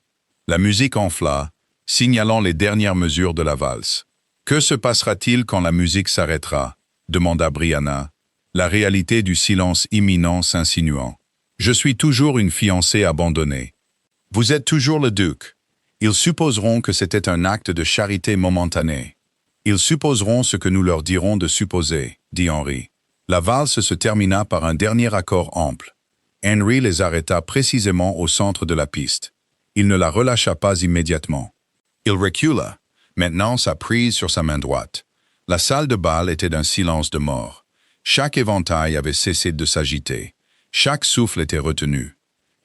La musique enfla, signalant les dernières mesures de la valse. « Que se passera-t-il quand la musique s'arrêtera » demanda Brianna, la réalité du silence imminent s'insinuant. « Je suis toujours une fiancée abandonnée. Vous êtes toujours le duc. Ils supposeront que c'était un acte de charité momentanée. Ils supposeront ce que nous leur dirons de supposer, » dit Henry. La valse se termina par un dernier accord ample. Henry les arrêta précisément au centre de la piste. Il ne la relâcha pas immédiatement. Il recula, maintenant sa prise sur sa main droite. La salle de bal était d'un silence de mort. Chaque éventail avait cessé de s'agiter. Chaque souffle était retenu.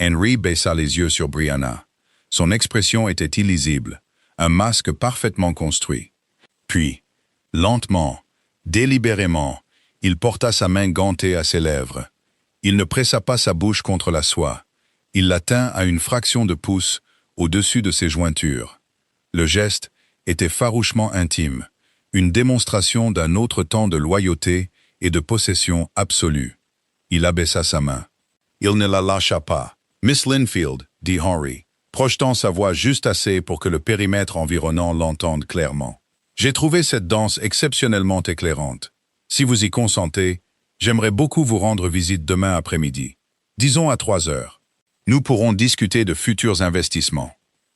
Henry baissa les yeux sur Brianna. Son expression était illisible, un masque parfaitement construit. Puis, lentement, délibérément, il porta sa main gantée à ses lèvres. Il ne pressa pas sa bouche contre la soie. Il la tint à une fraction de pouce au-dessus de ses jointures. Le geste était farouchement intime, une démonstration d'un autre temps de loyauté et de possession absolue. Il abaissa sa main. Il ne la lâcha pas. « Miss Linfield », dit Henry, projetant sa voix juste assez pour que le périmètre environnant l'entende clairement. « J'ai trouvé cette danse exceptionnellement éclairante. Si vous y consentez, j'aimerais beaucoup vous rendre visite demain après-midi. Disons à 3 heures. Nous pourrons discuter de futurs investissements. »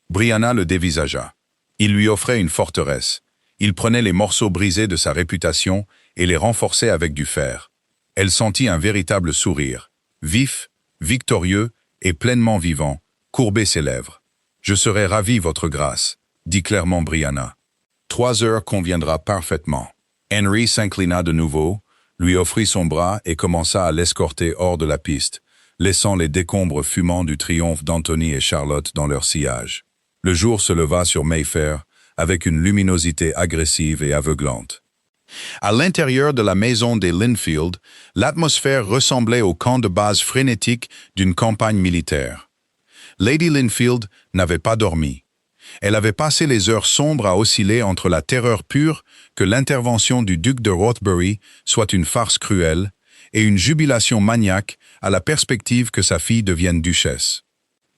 Brianna le dévisagea. Il lui offrait une forteresse. Il prenait les morceaux brisés de sa réputation et les renforçait avec du fer. Elle sentit un véritable sourire, vif, victorieux et pleinement vivant, courber ses lèvres. « Je serai ravi, votre grâce », dit clairement Brianna. 3 heures conviendra parfaitement. Henry s'inclina de nouveau, lui offrit son bras et commença à l'escorter hors de la piste, laissant les décombres fumants du triomphe d'Anthony et Charlotte dans leur sillage. Le jour se leva sur Mayfair avec une luminosité agressive et aveuglante. À l'intérieur de la maison des Linfield, l'atmosphère ressemblait au camp de base frénétique d'une campagne militaire. Lady Linfield n'avait pas dormi. Elle avait passé les heures sombres à osciller entre la terreur pure que l'intervention du duc de Rothbury soit une farce cruelle et une jubilation maniaque à la perspective que sa fille devienne duchesse.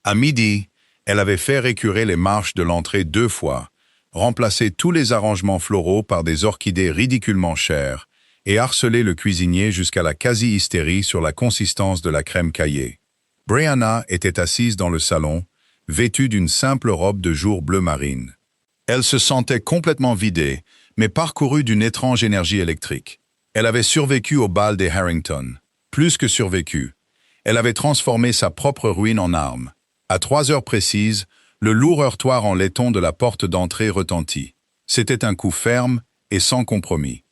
À midi, elle avait fait récurer les marches de l'entrée 2 fois, remplacé tous les arrangements floraux par des orchidées ridiculement chères et harcelé le cuisinier jusqu'à la quasi-hystérie sur la consistance de la crème caillée. Brianna était assise dans le salon, vêtue d'une simple robe de jour bleu marine. Elle se sentait complètement vidée, mais parcourue d'une étrange énergie électrique. Elle avait survécu au bal des Harrington. Plus que survécu. Elle avait transformé sa propre ruine en arme. À 3 heures précises, le lourd heurtoir en laiton de la porte d'entrée retentit. C'était un coup ferme et sans compromis.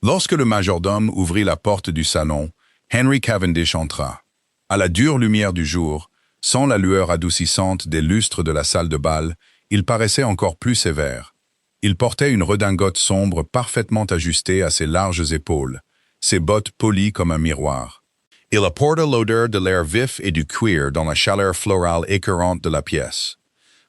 Lorsque le majordome ouvrit la porte du salon, Henry Cavendish entra. À la dure lumière du jour, sans la lueur adoucissante des lustres de la salle de bal, il paraissait encore plus sévère. Il portait une redingote sombre parfaitement ajustée à ses larges épaules, ses bottes polies comme un miroir. Il apporta l'odeur de l'air vif et du cuir dans la chaleur florale écœurante de la pièce.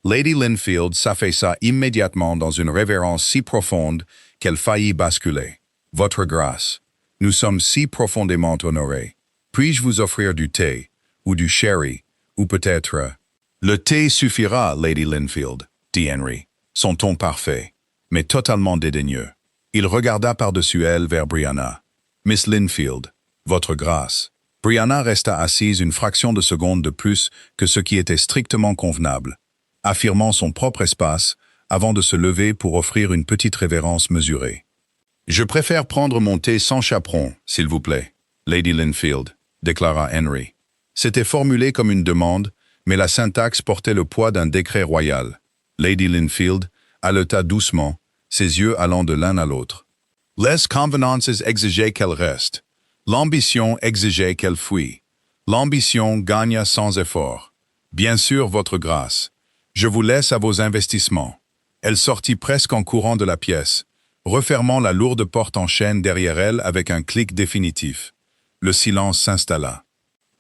Lady Linfield s'affaissa immédiatement dans une révérence si profonde qu'elle faillit basculer. « Votre grâce, nous sommes si profondément honorés. Puis-je vous offrir du thé, ou du sherry, ou peut-être... » « Le thé suffira, Lady Linfield, » dit Henry, son ton parfait, mais totalement dédaigneux. Il regarda par-dessus elle vers Brianna. « Miss Linfield, votre grâce. » Brianna resta assise une fraction de seconde de plus que ce qui était strictement convenable, affirmant son propre espace avant de se lever pour offrir une petite révérence mesurée. « Je préfère prendre mon thé sans chaperon, s'il vous plaît, Lady Linfield, » déclara Henry. C'était formulé comme une demande, mais la syntaxe portait le poids d'un décret royal. Lady Linfield haleta doucement, ses yeux allant de l'un à l'autre. « Les convenances exigeaient qu'elle reste. L'ambition exigeait qu'elle fuit. L'ambition gagna sans effort. Bien sûr, votre grâce. Je vous laisse à vos investissements. » Elle sortit presque en courant de la pièce, refermant la lourde porte en chêne derrière elle avec un clic définitif. Le silence s'installa.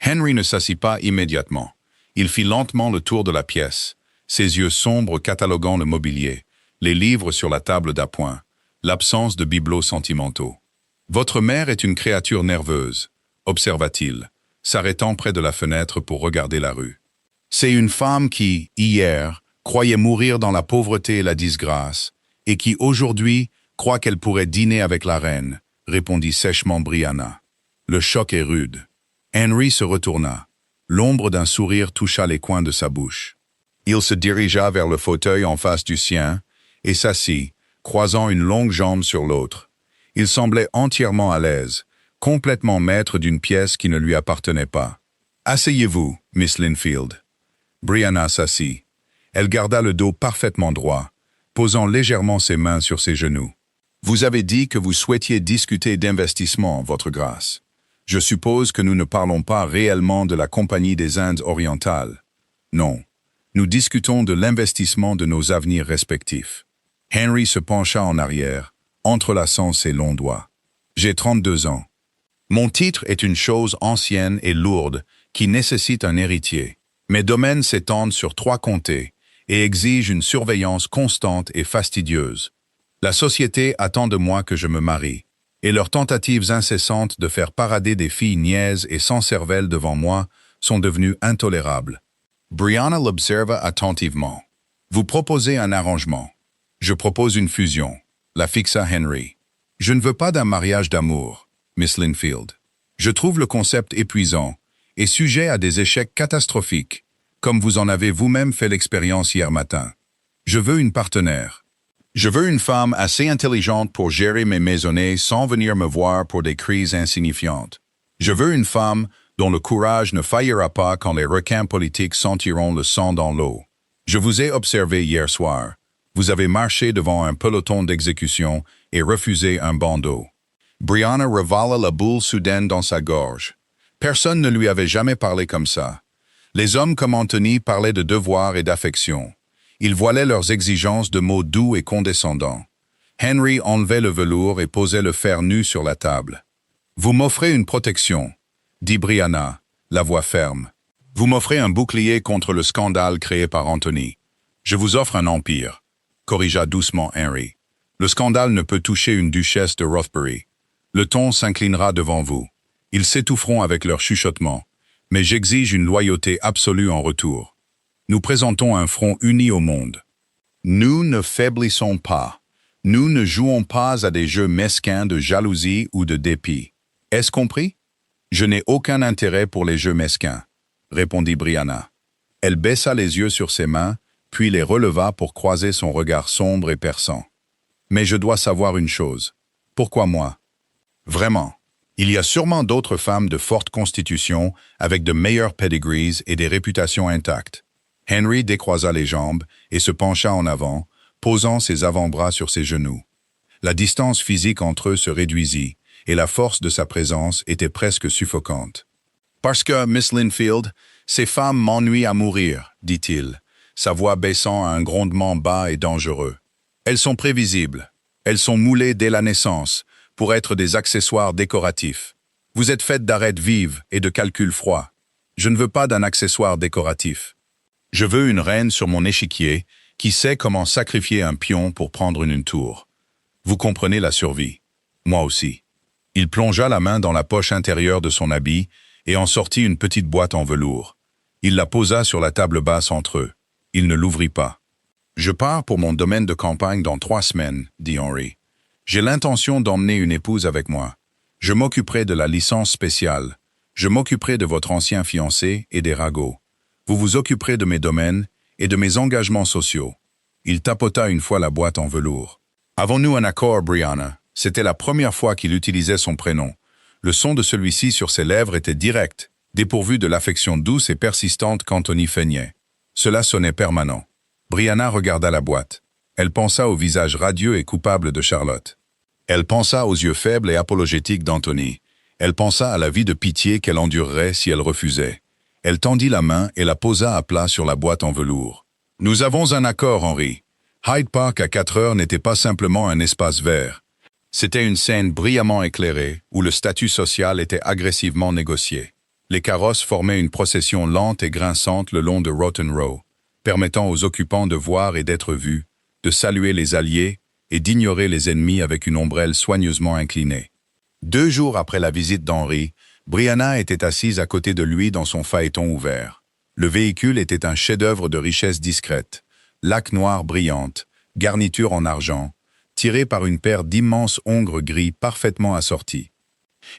Henry ne s'assit pas immédiatement. Il fit lentement le tour de la pièce, ses yeux sombres cataloguant le mobilier, les livres sur la table d'appoint, l'absence de bibelots sentimentaux. « Votre mère est une créature nerveuse, » observa-t-il, s'arrêtant près de la fenêtre pour regarder la rue. « C'est une femme qui, hier, croyait mourir dans la pauvreté et la disgrâce, et qui, aujourd'hui, croit qu'elle pourrait dîner avec la reine, » répondit sèchement Brianna. Le choc est rude. Henry se retourna. L'ombre d'un sourire toucha les coins de sa bouche. Il se dirigea vers le fauteuil en face du sien et s'assit, croisant une longue jambe sur l'autre. Il semblait entièrement à l'aise, complètement maître d'une pièce qui ne lui appartenait pas. « Asseyez-vous, Miss Linfield. » Brianna s'assit. Elle garda le dos parfaitement droit, posant légèrement ses mains sur ses genoux. Vous avez dit que vous souhaitiez discuter d'investissement, Votre Grâce. Je suppose que nous ne parlons pas réellement de la Compagnie des Indes orientales. Non. Nous discutons de l'investissement de nos avenirs respectifs. Henry se pencha en arrière, entrelaçant ses longs doigts. J'ai 32 ans. Mon titre est une chose ancienne et lourde qui nécessite un héritier. Mes domaines s'étendent sur 3 comtés et exigent une surveillance constante et fastidieuse. La société attend de moi que je me marie, et leurs tentatives incessantes de faire parader des filles niaises et sans cervelle devant moi sont devenues intolérables. Brianna l'observa attentivement. Vous proposez un arrangement. Je propose une fusion. La fixa Henry. Je ne veux pas d'un mariage d'amour, Miss Linfield. Je trouve le concept épuisant et sujet à des échecs catastrophiques, comme vous en avez vous-même fait l'expérience hier matin. Je veux une partenaire. Je veux une femme assez intelligente pour gérer mes maisonnées sans venir me voir pour des crises insignifiantes. Je veux une femme dont le courage ne faillira pas quand les requins politiques sentiront le sang dans l'eau. Je vous ai observé hier soir. Vous avez marché devant un peloton d'exécution et refusé un bandeau. Brianna revala la boule soudaine dans sa gorge. Personne ne lui avait jamais parlé comme ça. Les hommes comme Anthony parlaient de devoir et d'affection. Ils voilaient leurs exigences de mots doux et condescendants. Henry enlevait le velours et posait le fer nu sur la table. « Vous m'offrez une protection », dit Brianna, la voix ferme. « Vous m'offrez un bouclier contre le scandale créé par Anthony. Je vous offre un empire », corrigea doucement Henry. « Le scandale ne peut toucher une duchesse de Rothbury. Le ton s'inclinera devant vous. Ils s'étoufferont avec leur chuchotement, mais j'exige une loyauté absolue en retour. Nous présentons un front uni au monde. Nous ne faiblissons pas. Nous ne jouons pas à des jeux mesquins de jalousie ou de dépit. Est-ce compris? Je n'ai aucun intérêt pour les jeux mesquins, répondit Brianna. Elle baissa les yeux sur ses mains, puis les releva pour croiser son regard sombre et perçant. Mais je dois savoir une chose. Pourquoi moi? Vraiment. Il y a sûrement d'autres femmes de forte constitution, avec de meilleurs pedigrees et des réputations intactes. Henry décroisa les jambes et se pencha en avant, posant ses avant-bras sur ses genoux. La distance physique entre eux se réduisit, et la force de sa présence était presque suffocante. « Parce que, Miss Linfield, ces femmes m'ennuient à mourir, dit-il, sa voix baissant à un grondement bas et dangereux. Elles sont prévisibles. Elles sont moulées dès la naissance, pour être des accessoires décoratifs. Vous êtes faite d'arêtes vives et de calculs froids. Je ne veux pas d'un accessoire décoratif. Je veux une reine sur mon échiquier qui sait comment sacrifier un pion pour prendre une tour. Vous comprenez la survie. Moi aussi. » Il plongea la main dans la poche intérieure de son habit et en sortit une petite boîte en velours. Il la posa sur la table basse entre eux. Il ne l'ouvrit pas. « Je pars pour mon domaine de campagne dans 3 semaines, dit Henry. J'ai l'intention d'emmener une épouse avec moi. Je m'occuperai de la licence spéciale. Je m'occuperai de votre ancien fiancé et des ragots. Vous vous occuperez de mes domaines et de mes engagements sociaux. » Il tapota une fois la boîte en velours. « Avons-nous un accord, Brianna ?» C'était la première fois qu'il utilisait son prénom. Le son de celui-ci sur ses lèvres était direct, dépourvu de l'affection douce et persistante qu'Anthony feignait. Cela sonnait permanent. Brianna regarda la boîte. Elle pensa au visage radieux et coupable de Charlotte. Elle pensa aux yeux faibles et apologétiques d'Anthony. Elle pensa à la vie de pitié qu'elle endurerait si elle refusait. Elle tendit la main et la posa à plat sur la boîte en velours. « Nous avons un accord, Henry. Hyde Park à 4 heures n'était pas simplement un espace vert. C'était une scène brillamment éclairée où le statut social était agressivement négocié. Les carrosses formaient une procession lente et grinçante le long de Rotten Row, permettant aux occupants de voir et d'être vus, de saluer les alliés et d'ignorer les ennemis avec une ombrelle soigneusement inclinée. 2 jours après la visite d'Henry, Brianna était assise à côté de lui dans son phaéton ouvert. Le véhicule était un chef-d'œuvre de richesse discrète, laque noire brillante, garniture en argent, tiré par une paire d'immenses ongles gris parfaitement assortis.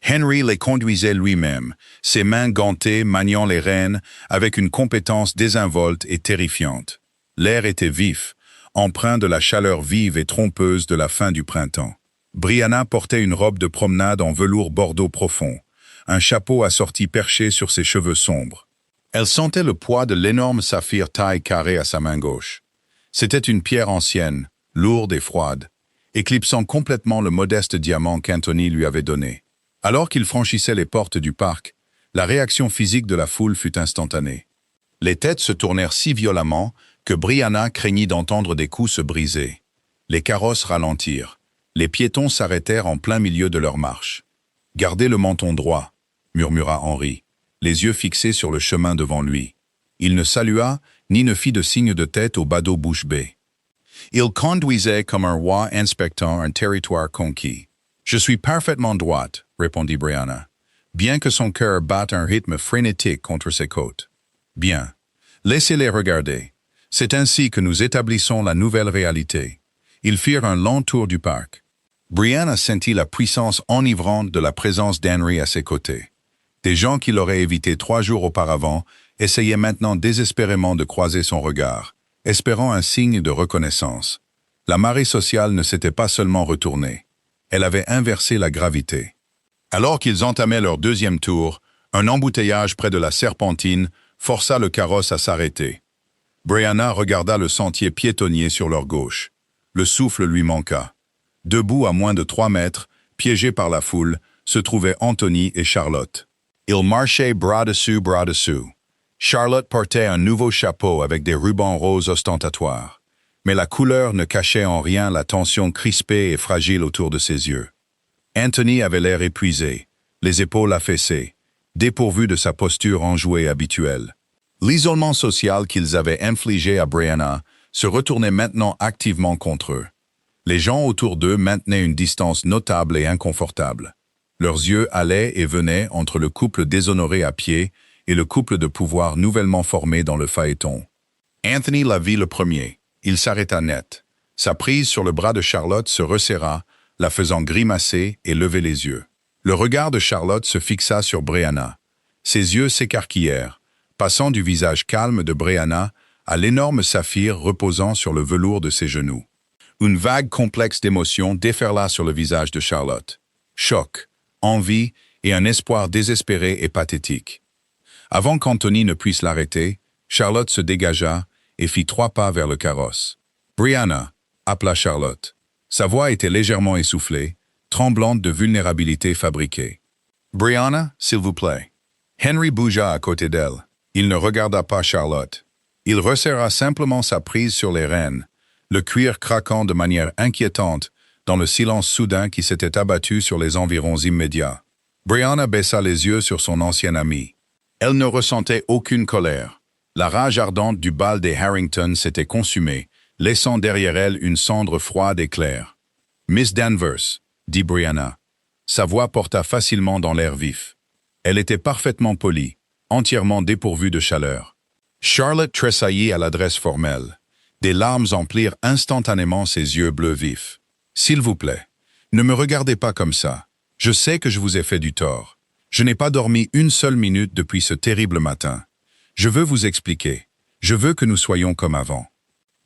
Henry les conduisait lui-même, ses mains gantées maniant les rênes avec une compétence désinvolte et terrifiante. L'air était vif, empreint de la chaleur vive et trompeuse de la fin du printemps. Brianna portait une robe de promenade en velours bordeaux profond, un chapeau assorti perché sur ses cheveux sombres. Elle sentait le poids de l'énorme saphir taille carrée à sa main gauche. C'était une pierre ancienne, lourde et froide, éclipsant complètement le modeste diamant qu'Anthony lui avait donné. Alors qu'il franchissait les portes du parc, la réaction physique de la foule fut instantanée. Les têtes se tournèrent si violemment que Brianna craignit d'entendre des coups se briser. Les carrosses ralentirent. Les piétons s'arrêtèrent en plein milieu de leur marche. « Gardez le menton droit », murmura Henry, les yeux fixés sur le chemin devant lui. Il ne salua ni ne fit de signe de tête au badaud bouche bée. Il conduisait comme un roi inspectant un territoire conquis. « Je suis parfaitement droite », répondit Brianna, bien que son cœur batte un rythme frénétique contre ses côtes. « Bien, laissez-les regarder. C'est ainsi que nous établissons la nouvelle réalité. » Ils firent un long tour du parc. Brianna sentit la puissance enivrante de la présence d'Henry à ses côtés. Des gens qui l'auraient évité 3 jours auparavant essayaient maintenant désespérément de croiser son regard, espérant un signe de reconnaissance. La marée sociale ne s'était pas seulement retournée, elle avait inversé la gravité. Alors qu'ils entamaient leur deuxième tour, un embouteillage près de la Serpentine força le carrosse à s'arrêter. Brianna regarda le sentier piétonnier sur leur gauche. Le souffle lui manqua. Debout à moins de 3 mètres, piégés par la foule, se trouvaient Anthony et Charlotte. Ils marchaient bras dessus, bras dessous. Charlotte portait un nouveau chapeau avec des rubans roses ostentatoires. Mais la couleur ne cachait en rien la tension crispée et fragile autour de ses yeux. Anthony avait l'air épuisé, les épaules affaissées, dépourvu de sa posture enjouée habituelle. L'isolement social qu'ils avaient infligé à Brianna se retournait maintenant activement contre eux. Les gens autour d'eux maintenaient une distance notable et inconfortable. Leurs yeux allaient et venaient entre le couple déshonoré à pied et le couple de pouvoir nouvellement formé dans le phaéton. Anthony la vit le premier. Il s'arrêta net. Sa prise sur le bras de Charlotte se resserra, la faisant grimacer et lever les yeux. Le regard de Charlotte se fixa sur Brianna. Ses yeux s'écarquillèrent, passant du visage calme de Brianna à l'énorme saphir reposant sur le velours de ses genoux. Une vague complexe d'émotions déferla sur le visage de Charlotte. Choc, envie et un espoir désespéré et pathétique. Avant qu'Anthony ne puisse l'arrêter, Charlotte se dégagea et fit 3 pas vers le carrosse. « Brianna » appela Charlotte. Sa voix était légèrement essoufflée, tremblante de vulnérabilité fabriquée. « Brianna, s'il vous plaît. » Henry bougea à côté d'elle. Il ne regarda pas Charlotte. Il resserra simplement sa prise sur les rênes, le cuir craquant de manière inquiétante dans le silence soudain qui s'était abattu sur les environs immédiats. Brianna baissa les yeux sur son ancienne amie. Elle ne ressentait aucune colère. La rage ardente du bal des Harrington s'était consumée, laissant derrière elle une cendre froide et claire. « Miss Danvers » dit Brianna. Sa voix porta facilement dans l'air vif. Elle était parfaitement polie, entièrement dépourvue de chaleur. Charlotte tressaillit à l'adresse formelle. Des larmes emplirent instantanément ses yeux bleus vifs. « S'il vous plaît, ne me regardez pas comme ça. Je sais que je vous ai fait du tort. Je n'ai pas dormi une seule minute depuis ce terrible matin. Je veux vous expliquer. Je veux que nous soyons comme avant.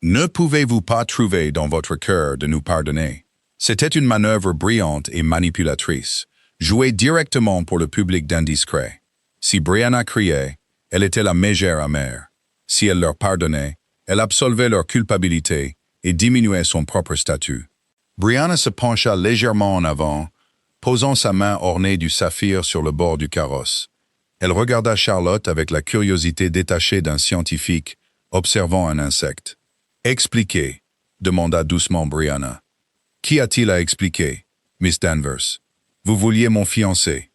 Ne pouvez-vous pas trouver dans votre cœur de nous pardonner? » C'était une manœuvre brillante et manipulatrice, jouée directement pour le public d'indiscret. Si Brianna criait, elle était la mégère amère. Si elle leur pardonnait, elle absolvait leur culpabilité et diminuait son propre statut. Brianna se pencha légèrement en avant, posant sa main ornée du saphir sur le bord du carrosse. Elle regarda Charlotte avec la curiosité détachée d'un scientifique observant un insecte. « Expliquez » demanda doucement Brianna. « Qu'y a-t-il à expliquer, Miss Danvers? Vous vouliez mon fiancé.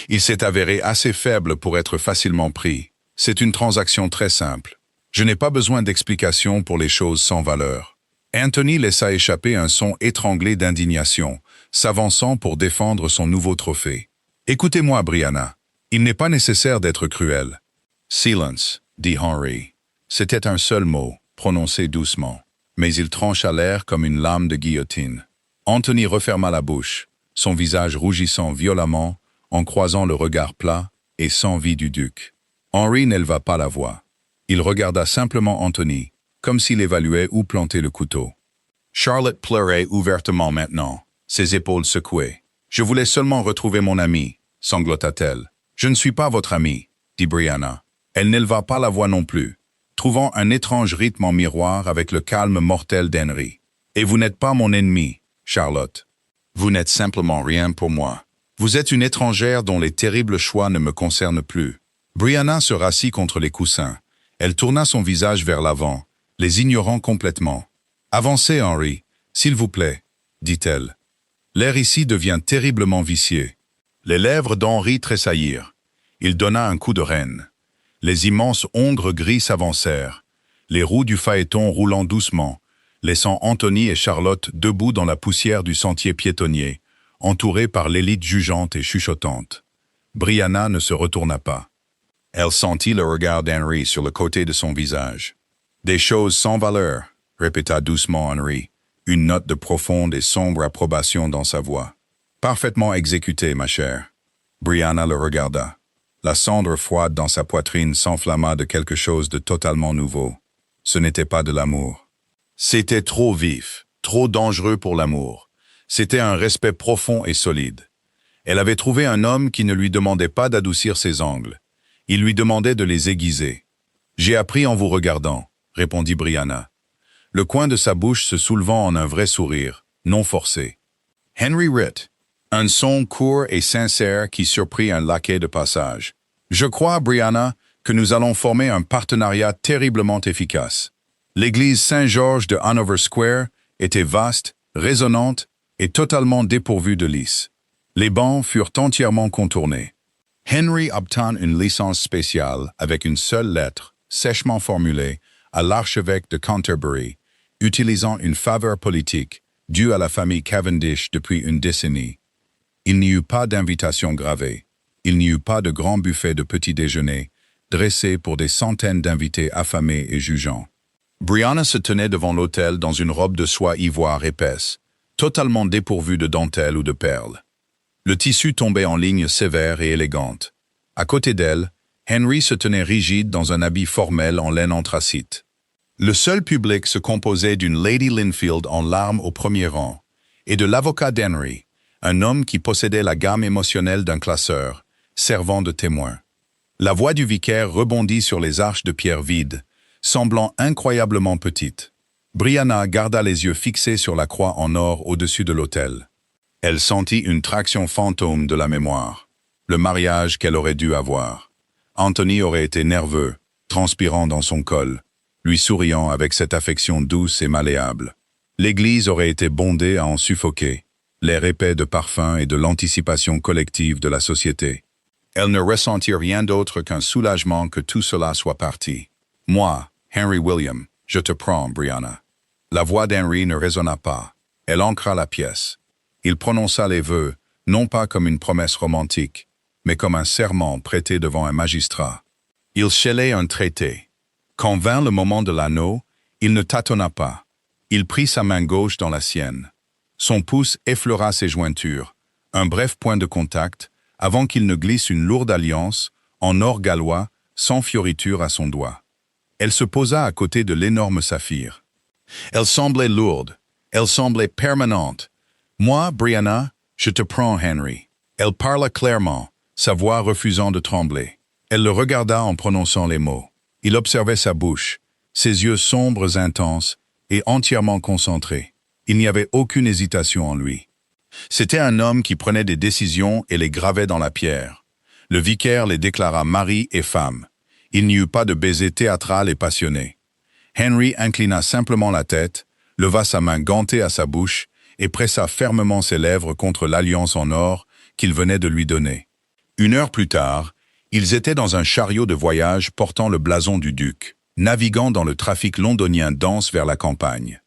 Il s'est avéré assez faible pour être facilement pris. C'est une transaction très simple. Je n'ai pas besoin d'explications pour les choses sans valeur. » Anthony laissa échapper un son étranglé d'indignation, s'avançant pour défendre son nouveau trophée. « Écoutez-moi, Brianna. Il n'est pas nécessaire d'être cruel. »« Silence » dit Henry. C'était un seul mot, prononcé doucement, mais il trancha l'air comme une lame de guillotine. Anthony referma la bouche, son visage rougissant violemment, en croisant le regard plat et sans vie du duc. Henry n'éleva pas la voix. Il regarda simplement Anthony, comme s'il évaluait où planter le couteau. Charlotte pleurait ouvertement maintenant, ses épaules secouées. « Je voulais seulement retrouver mon ami » sanglota-t-elle. « Je ne suis pas votre amie » dit Brianna. Elle n'éleva pas la voix non plus, trouvant un étrange rythme en miroir avec le calme mortel d'Henry. « Et vous n'êtes pas mon ennemi, Charlotte. Vous n'êtes simplement rien pour moi. Vous êtes une étrangère dont les terribles choix ne me concernent plus. Brianna se rassit contre les coussins. Elle tourna son visage vers l'avant, les ignorant complètement. « Avancez, Henry, s'il vous plaît, » dit-elle. L'air ici devient terriblement vicié. Les lèvres d'Henry tressaillirent. Il donna un coup de renne. Les immenses hongres gris s'avancèrent, les roues du phaéton roulant doucement, laissant Anthony et Charlotte debout dans la poussière du sentier piétonnier, entourés par l'élite jugeante et chuchotante. Brianna ne se retourna pas. Elle sentit le regard d'Henry sur le côté de son visage. « Des choses sans valeur », répéta doucement Henry, une note de profonde et sombre approbation dans sa voix. « Parfaitement exécuté, ma chère. » Brianna le regarda. La cendre froide dans sa poitrine s'enflamma de quelque chose de totalement nouveau. Ce n'était pas de l'amour. C'était trop vif, trop dangereux pour l'amour. C'était un respect profond et solide. Elle avait trouvé un homme qui ne lui demandait pas d'adoucir ses angles. Il lui demandait de les aiguiser. « J'ai appris en vous regardant », répondit Brianna, le coin de sa bouche se soulevant en un vrai sourire, non forcé. « Henry Ritt », un son court et sincère qui surprit un laquais de passage. « Je crois, Brianna, que nous allons former un partenariat terriblement efficace. » L'église Saint-Georges de Hanover Square était vaste, résonnante et totalement dépourvue de lys. Les bancs furent entièrement contournés. Henry obtint une licence spéciale avec une seule lettre, sèchement formulée, à l'archevêque de Canterbury, utilisant une faveur politique due à la famille Cavendish depuis une décennie. Il n'y eut pas d'invitation gravée. Il n'y eut pas de grand buffet de petit déjeuner, dressé pour des centaines d'invités affamés et jugeants. Brianna se tenait devant l'autel dans une robe de soie ivoire épaisse, totalement dépourvue de dentelle ou de perles. Le tissu tombait en lignes sévères et élégantes. À côté d'elle, Henry se tenait rigide dans un habit formel en laine anthracite. Le seul public se composait d'une Lady Linfield en larmes au premier rang, et de l'avocat d'Henry, un homme qui possédait la gamme émotionnelle d'un classeur, servant de témoin. La voix du vicaire rebondit sur les arches de pierre vides, semblant incroyablement petite. Brianna garda les yeux fixés sur la croix en or au-dessus de l'autel. Elle sentit une traction fantôme de la mémoire, le mariage qu'elle aurait dû avoir. Anthony aurait été nerveux, transpirant dans son col, lui souriant avec cette affection douce et malléable. L'église aurait été bondée à en suffoquer, l'air épais de parfum et de l'anticipation collective de la société. Elle ne ressentit rien d'autre qu'un soulagement que tout cela soit parti. « Moi, Henry William, je te prends, Brianna. » La voix d'Henry ne résonna pas. Elle ancra la pièce. Il prononça les vœux, non pas comme une promesse romantique, mais comme un serment prêté devant un magistrat. Il scellait un traité. Quand vint le moment de l'anneau, il ne tâtonna pas. Il prit sa main gauche dans la sienne. Son pouce effleura ses jointures, un bref point de contact, avant qu'il ne glisse une lourde alliance, en or gallois, sans fioriture à son doigt. Elle se posa à côté de l'énorme saphir. Elle semblait lourde, elle semblait permanente. « Moi, Brianna, je te prends, Henry. » Elle parla clairement, sa voix refusant de trembler. Elle le regarda en prononçant les mots. Il observait sa bouche, ses yeux sombres intenses et entièrement concentrés. Il n'y avait aucune hésitation en lui. C'était un homme qui prenait des décisions et les gravait dans la pierre. Le vicaire les déclara mari et femme. Il n'y eut pas de baiser théâtral et passionné. Henry inclina simplement la tête, leva sa main gantée à sa bouche et pressa fermement ses lèvres contre l'alliance en or qu'il venait de lui donner. 1 heure plus tard, ils étaient dans un chariot de voyage portant le blason du duc, naviguant dans le trafic londonien dense vers la campagne.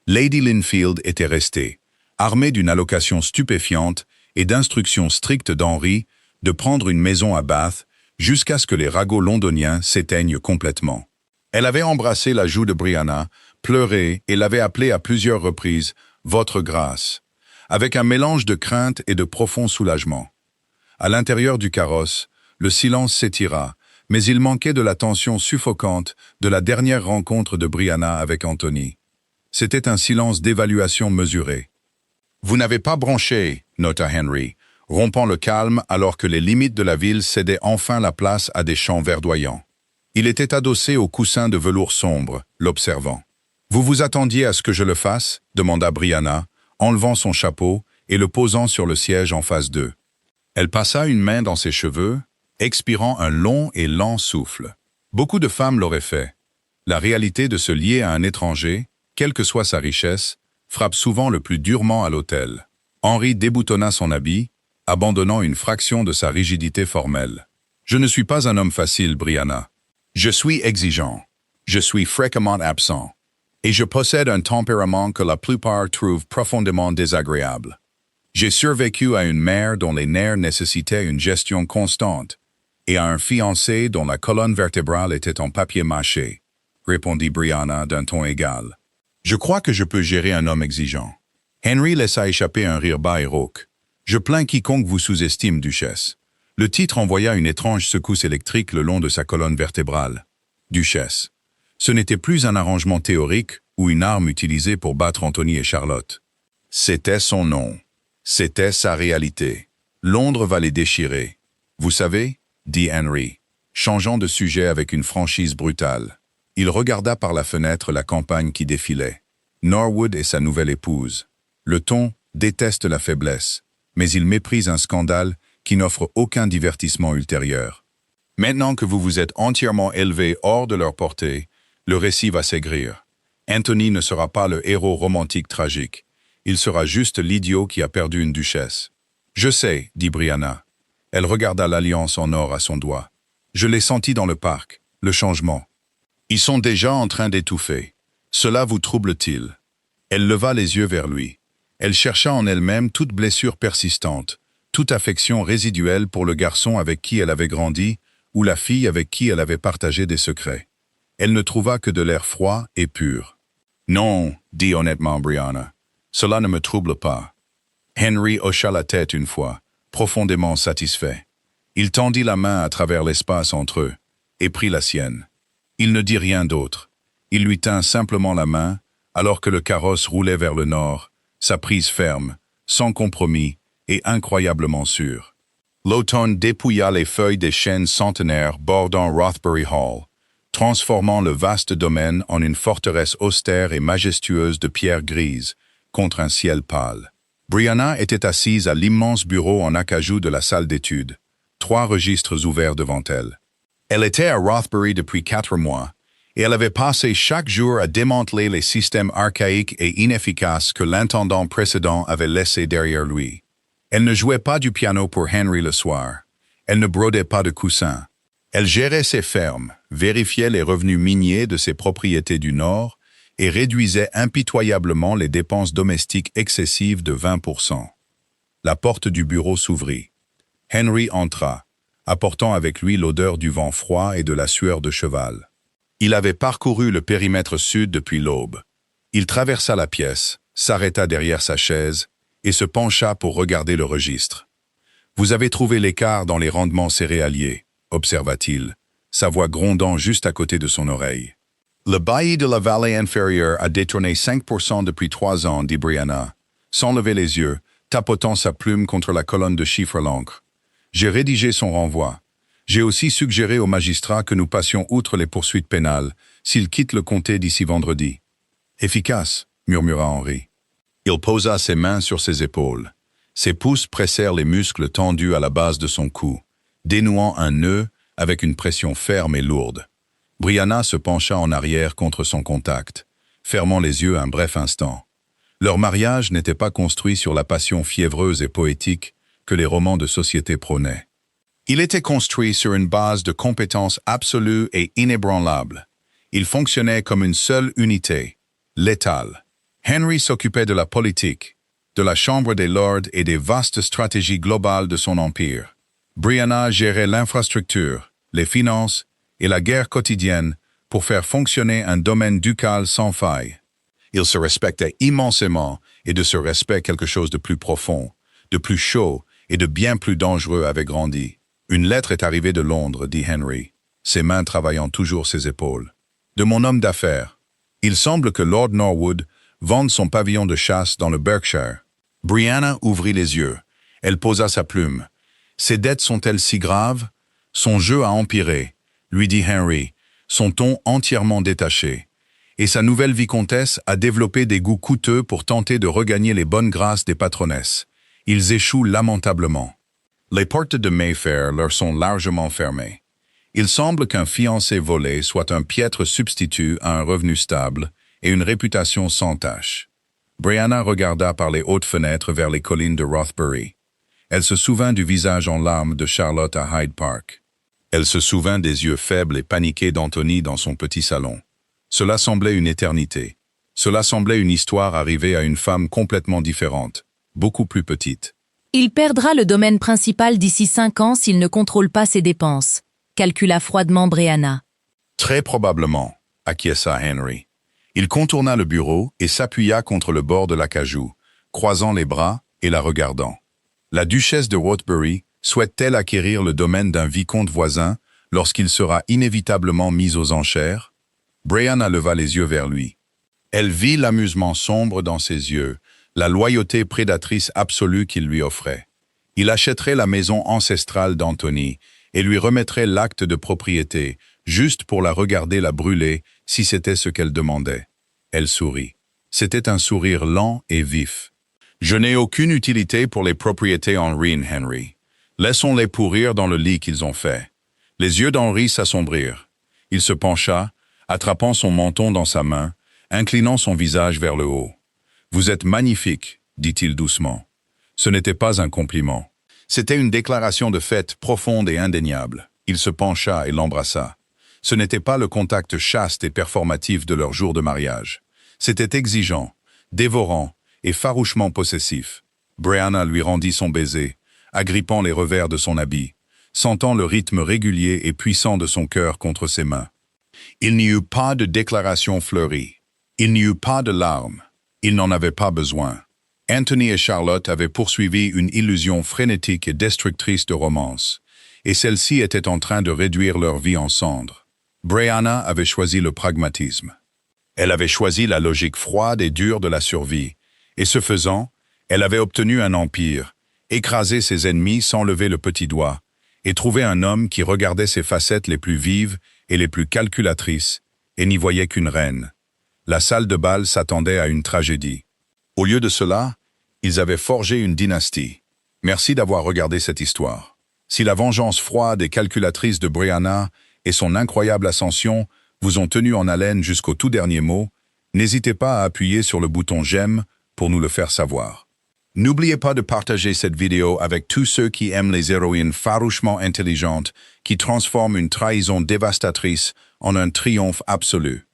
Lady Linfield était restée, armée d'une allocation stupéfiante et d'instructions strictes d'Henry de prendre une maison à Bath jusqu'à ce que les ragots londoniens s'éteignent complètement. Elle avait embrassé la joue de Brianna, pleuré et l'avait appelée à plusieurs reprises « Votre grâce », avec un mélange de crainte et de profond soulagement. À l'intérieur du carrosse, le silence s'étira, mais il manquait de la tension suffocante de la dernière rencontre de Brianna avec Anthony. C'était un silence d'évaluation mesurée. « Vous n'avez pas bronché », nota Henry, rompant le calme alors que les limites de la ville cédaient enfin la place à des champs verdoyants. Il était adossé au coussin de velours sombre, l'observant. Vous vous attendiez à ce que je le fasse? Demanda Brianna, enlevant son chapeau et le posant sur le siège en face d'eux. Elle passa une main dans ses cheveux, expirant un long et lent souffle. Beaucoup de femmes l'auraient fait. La réalité de se lier à un étranger, quelle que soit sa richesse, frappe souvent le plus durement à l'autel. Henry déboutonna son habit, abandonnant une fraction de sa rigidité formelle. « Je ne suis pas un homme facile, Brianna. Je suis exigeant. Je suis fréquemment absent. Et je possède un tempérament que la plupart trouvent profondément désagréable. J'ai survécu à une mère dont les nerfs nécessitaient une gestion constante, et à un fiancé dont la colonne vertébrale était en papier mâché, répondit Brianna d'un ton égal. Je crois que je peux gérer un homme exigeant. Henry laissa échapper un rire bas et rauque. Je plains quiconque vous sous-estime, Duchesse. Le titre envoya une étrange secousse électrique le long de sa colonne vertébrale. Duchesse. Ce n'était plus un arrangement théorique ou une arme utilisée pour battre Anthony et Charlotte. C'était son nom. C'était sa réalité. Londres va les déchirer. Vous savez, dit Henry, changeant de sujet avec une franchise brutale. Il regarda par la fenêtre la campagne qui défilait. Norwood et sa nouvelle épouse. Le ton déteste la faiblesse, mais il méprise un scandale qui n'offre aucun divertissement ultérieur. Maintenant que vous vous êtes entièrement élevé hors de leur portée, le récit va s'aigrir. Anthony ne sera pas le héros romantique tragique. Il sera juste l'idiot qui a perdu une duchesse. Je sais, dit Brianna. Elle regarda l'alliance en or à son doigt. Je l'ai senti dans le parc, le changement. Ils sont déjà en train d'étouffer. Cela vous trouble-t-il? Elle leva les yeux vers lui. Elle chercha en elle-même toute blessure persistante, toute affection résiduelle pour le garçon avec qui elle avait grandi ou la fille avec qui elle avait partagé des secrets. Elle ne trouva que de l'air froid et pur. Non, dit honnêtement Brianna. Cela ne me trouble pas. Henry hocha la tête une fois, profondément satisfait. Il tendit la main à travers l'espace entre eux, et prit la sienne. Il ne dit rien d'autre. Il lui tint simplement la main, alors que le carrosse roulait vers le nord, sa prise ferme, sans compromis et incroyablement sûre. L'automne dépouilla les feuilles des chênes centenaires bordant Rothbury Hall, transformant le vaste domaine en une forteresse austère et majestueuse de pierre grise, contre un ciel pâle. Brianna était assise à l'immense bureau en acajou de la salle d'études, 3 registres ouverts devant elle. Elle était à Rothbury depuis 4 mois, et elle avait passé chaque jour à démanteler les systèmes archaïques et inefficaces que l'intendant précédent avait laissés derrière lui. Elle ne jouait pas du piano pour Henry le soir. Elle ne brodait pas de coussins. Elle gérait ses fermes, vérifiait les revenus miniers de ses propriétés du Nord et réduisait impitoyablement les dépenses domestiques excessives de 20%. La porte du bureau s'ouvrit. Henry entra, apportant avec lui l'odeur du vent froid et de la sueur de cheval. Il avait parcouru le périmètre sud depuis l'aube. Il traversa la pièce, s'arrêta derrière sa chaise et se pencha pour regarder le registre. « Vous avez trouvé l'écart dans les rendements céréaliers », observa-t-il, sa voix grondant juste à côté de son oreille. « Le bailli de la vallée inférieure a détourné 5% depuis 3 ans, dit Brianna, sans lever les yeux, tapotant sa plume contre la colonne de chiffres à l'encre. J'ai rédigé son renvoi. J'ai aussi suggéré au magistrat que nous passions outre les poursuites pénales, s'il quitte le comté d'ici vendredi. »« Efficace, » murmura Henry. Il posa ses mains sur ses épaules. Ses pouces pressèrent les muscles tendus à la base de son cou, dénouant un nœud avec une pression ferme et lourde. Brianna se pencha en arrière contre son contact, fermant les yeux un bref instant. Leur mariage n'était pas construit sur la passion fiévreuse et poétique que les romans de société prônaient. Il était construit sur une base de compétences absolues et inébranlables. Il fonctionnait comme une seule unité, létale. Henry s'occupait de la politique, de la Chambre des Lords et des vastes stratégies globales de son empire. Brianna gérait l'infrastructure, les finances et la guerre quotidienne pour faire fonctionner un domaine ducal sans faille. Ils se respectaient immensément et de ce respect quelque chose de plus profond, de plus chaud et de bien plus dangereux avait grandi. Une lettre est arrivée de Londres, dit Henry, ses mains travaillant toujours ses épaules. De mon homme d'affaires. Il semble que Lord Norwood vende son pavillon de chasse dans le Berkshire. Brianna ouvrit les yeux. Elle posa sa plume. Ses dettes sont-elles si graves? Son jeu a empiré, lui dit Henry, son ton entièrement détaché. et sa nouvelle vicomtesse a développé des goûts coûteux pour tenter de regagner les bonnes grâces des patronnesses. Ils échouent lamentablement. Les portes de Mayfair leur sont largement fermées. Il semble qu'un fiancé volé soit un piètre substitut à un revenu stable et une réputation sans tache. Brianna regarda par les hautes fenêtres vers les collines de Rothbury. Elle se souvint du visage en larmes de Charlotte à Hyde Park. Elle se souvint des yeux faibles et paniqués d'Anthony dans son petit salon. Cela semblait une éternité. Cela semblait une histoire arrivée à une femme complètement différente, beaucoup plus petite. Il perdra le domaine principal d'ici 5 ans s'il ne contrôle pas ses dépenses, calcula froidement Brianna. Très probablement, acquiesça Henry. Il contourna le bureau et s'appuya contre le bord de l'acajou, croisant les bras et la regardant. La duchesse de Rothbury souhaite-t-elle acquérir le domaine d'un vicomte voisin lorsqu'il sera inévitablement mis aux enchères? Brianna leva les yeux vers lui. Elle vit l'amusement sombre dans ses yeux, la loyauté prédatrice absolue qu'il lui offrait. Il achèterait la maison ancestrale d'Anthony et lui remettrait l'acte de propriété, juste pour la regarder la brûler si c'était ce qu'elle demandait. Elle sourit. C'était un sourire lent et vif. « Je n'ai aucune utilité pour les propriétés en ruine, Henry. Laissons-les pourrir dans le lit qu'ils ont fait. » Les yeux d'Henry s'assombrirent. Il se pencha, attrapant son menton dans sa main, inclinant son visage vers le haut. « Vous êtes magnifique, dit-il doucement. Ce n'était pas un compliment. C'était une déclaration de fait profonde et indéniable. Il se pencha et l'embrassa. Ce n'était pas le contact chaste et performatif de leur jour de mariage. C'était exigeant, dévorant et farouchement possessif. Brianna lui rendit son baiser, agrippant les revers de son habit, sentant le rythme régulier et puissant de son cœur contre ses mains. Il n'y eut pas de déclaration fleurie. Il n'y eut pas de larmes. Il n'en avait pas besoin. Anthony et Charlotte avaient poursuivi une illusion frénétique et destructrice de romance, et celle-ci était en train de réduire leur vie en cendres. Brianna avait choisi le pragmatisme. Elle avait choisi la logique froide et dure de la survie, et ce faisant, elle avait obtenu un empire, écrasé ses ennemis sans lever le petit doigt, et trouvé un homme qui regardait ses facettes les plus vives et les plus calculatrices, et n'y voyait qu'une reine. La salle de bal s'attendait à une tragédie. Au lieu de cela, ils avaient forgé une dynastie. Merci d'avoir regardé cette histoire. Si la vengeance froide et calculatrice de Brianna et son incroyable ascension vous ont tenu en haleine jusqu'au tout dernier mot, n'hésitez pas à appuyer sur le bouton « J'aime » pour nous le faire savoir. N'oubliez pas de partager cette vidéo avec tous ceux qui aiment les héroïnes farouchement intelligentes qui transforment une trahison dévastatrice en un triomphe absolu.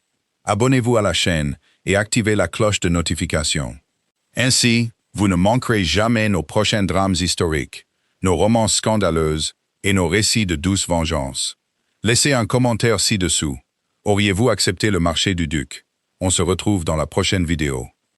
Abonnez-vous à la chaîne et activez la cloche de notification. Ainsi, vous ne manquerez jamais nos prochains drames historiques, nos romances scandaleuses et nos récits de douce vengeance. Laissez un commentaire ci-dessous. Auriez-vous accepté le marché du duc? On se retrouve dans la prochaine vidéo.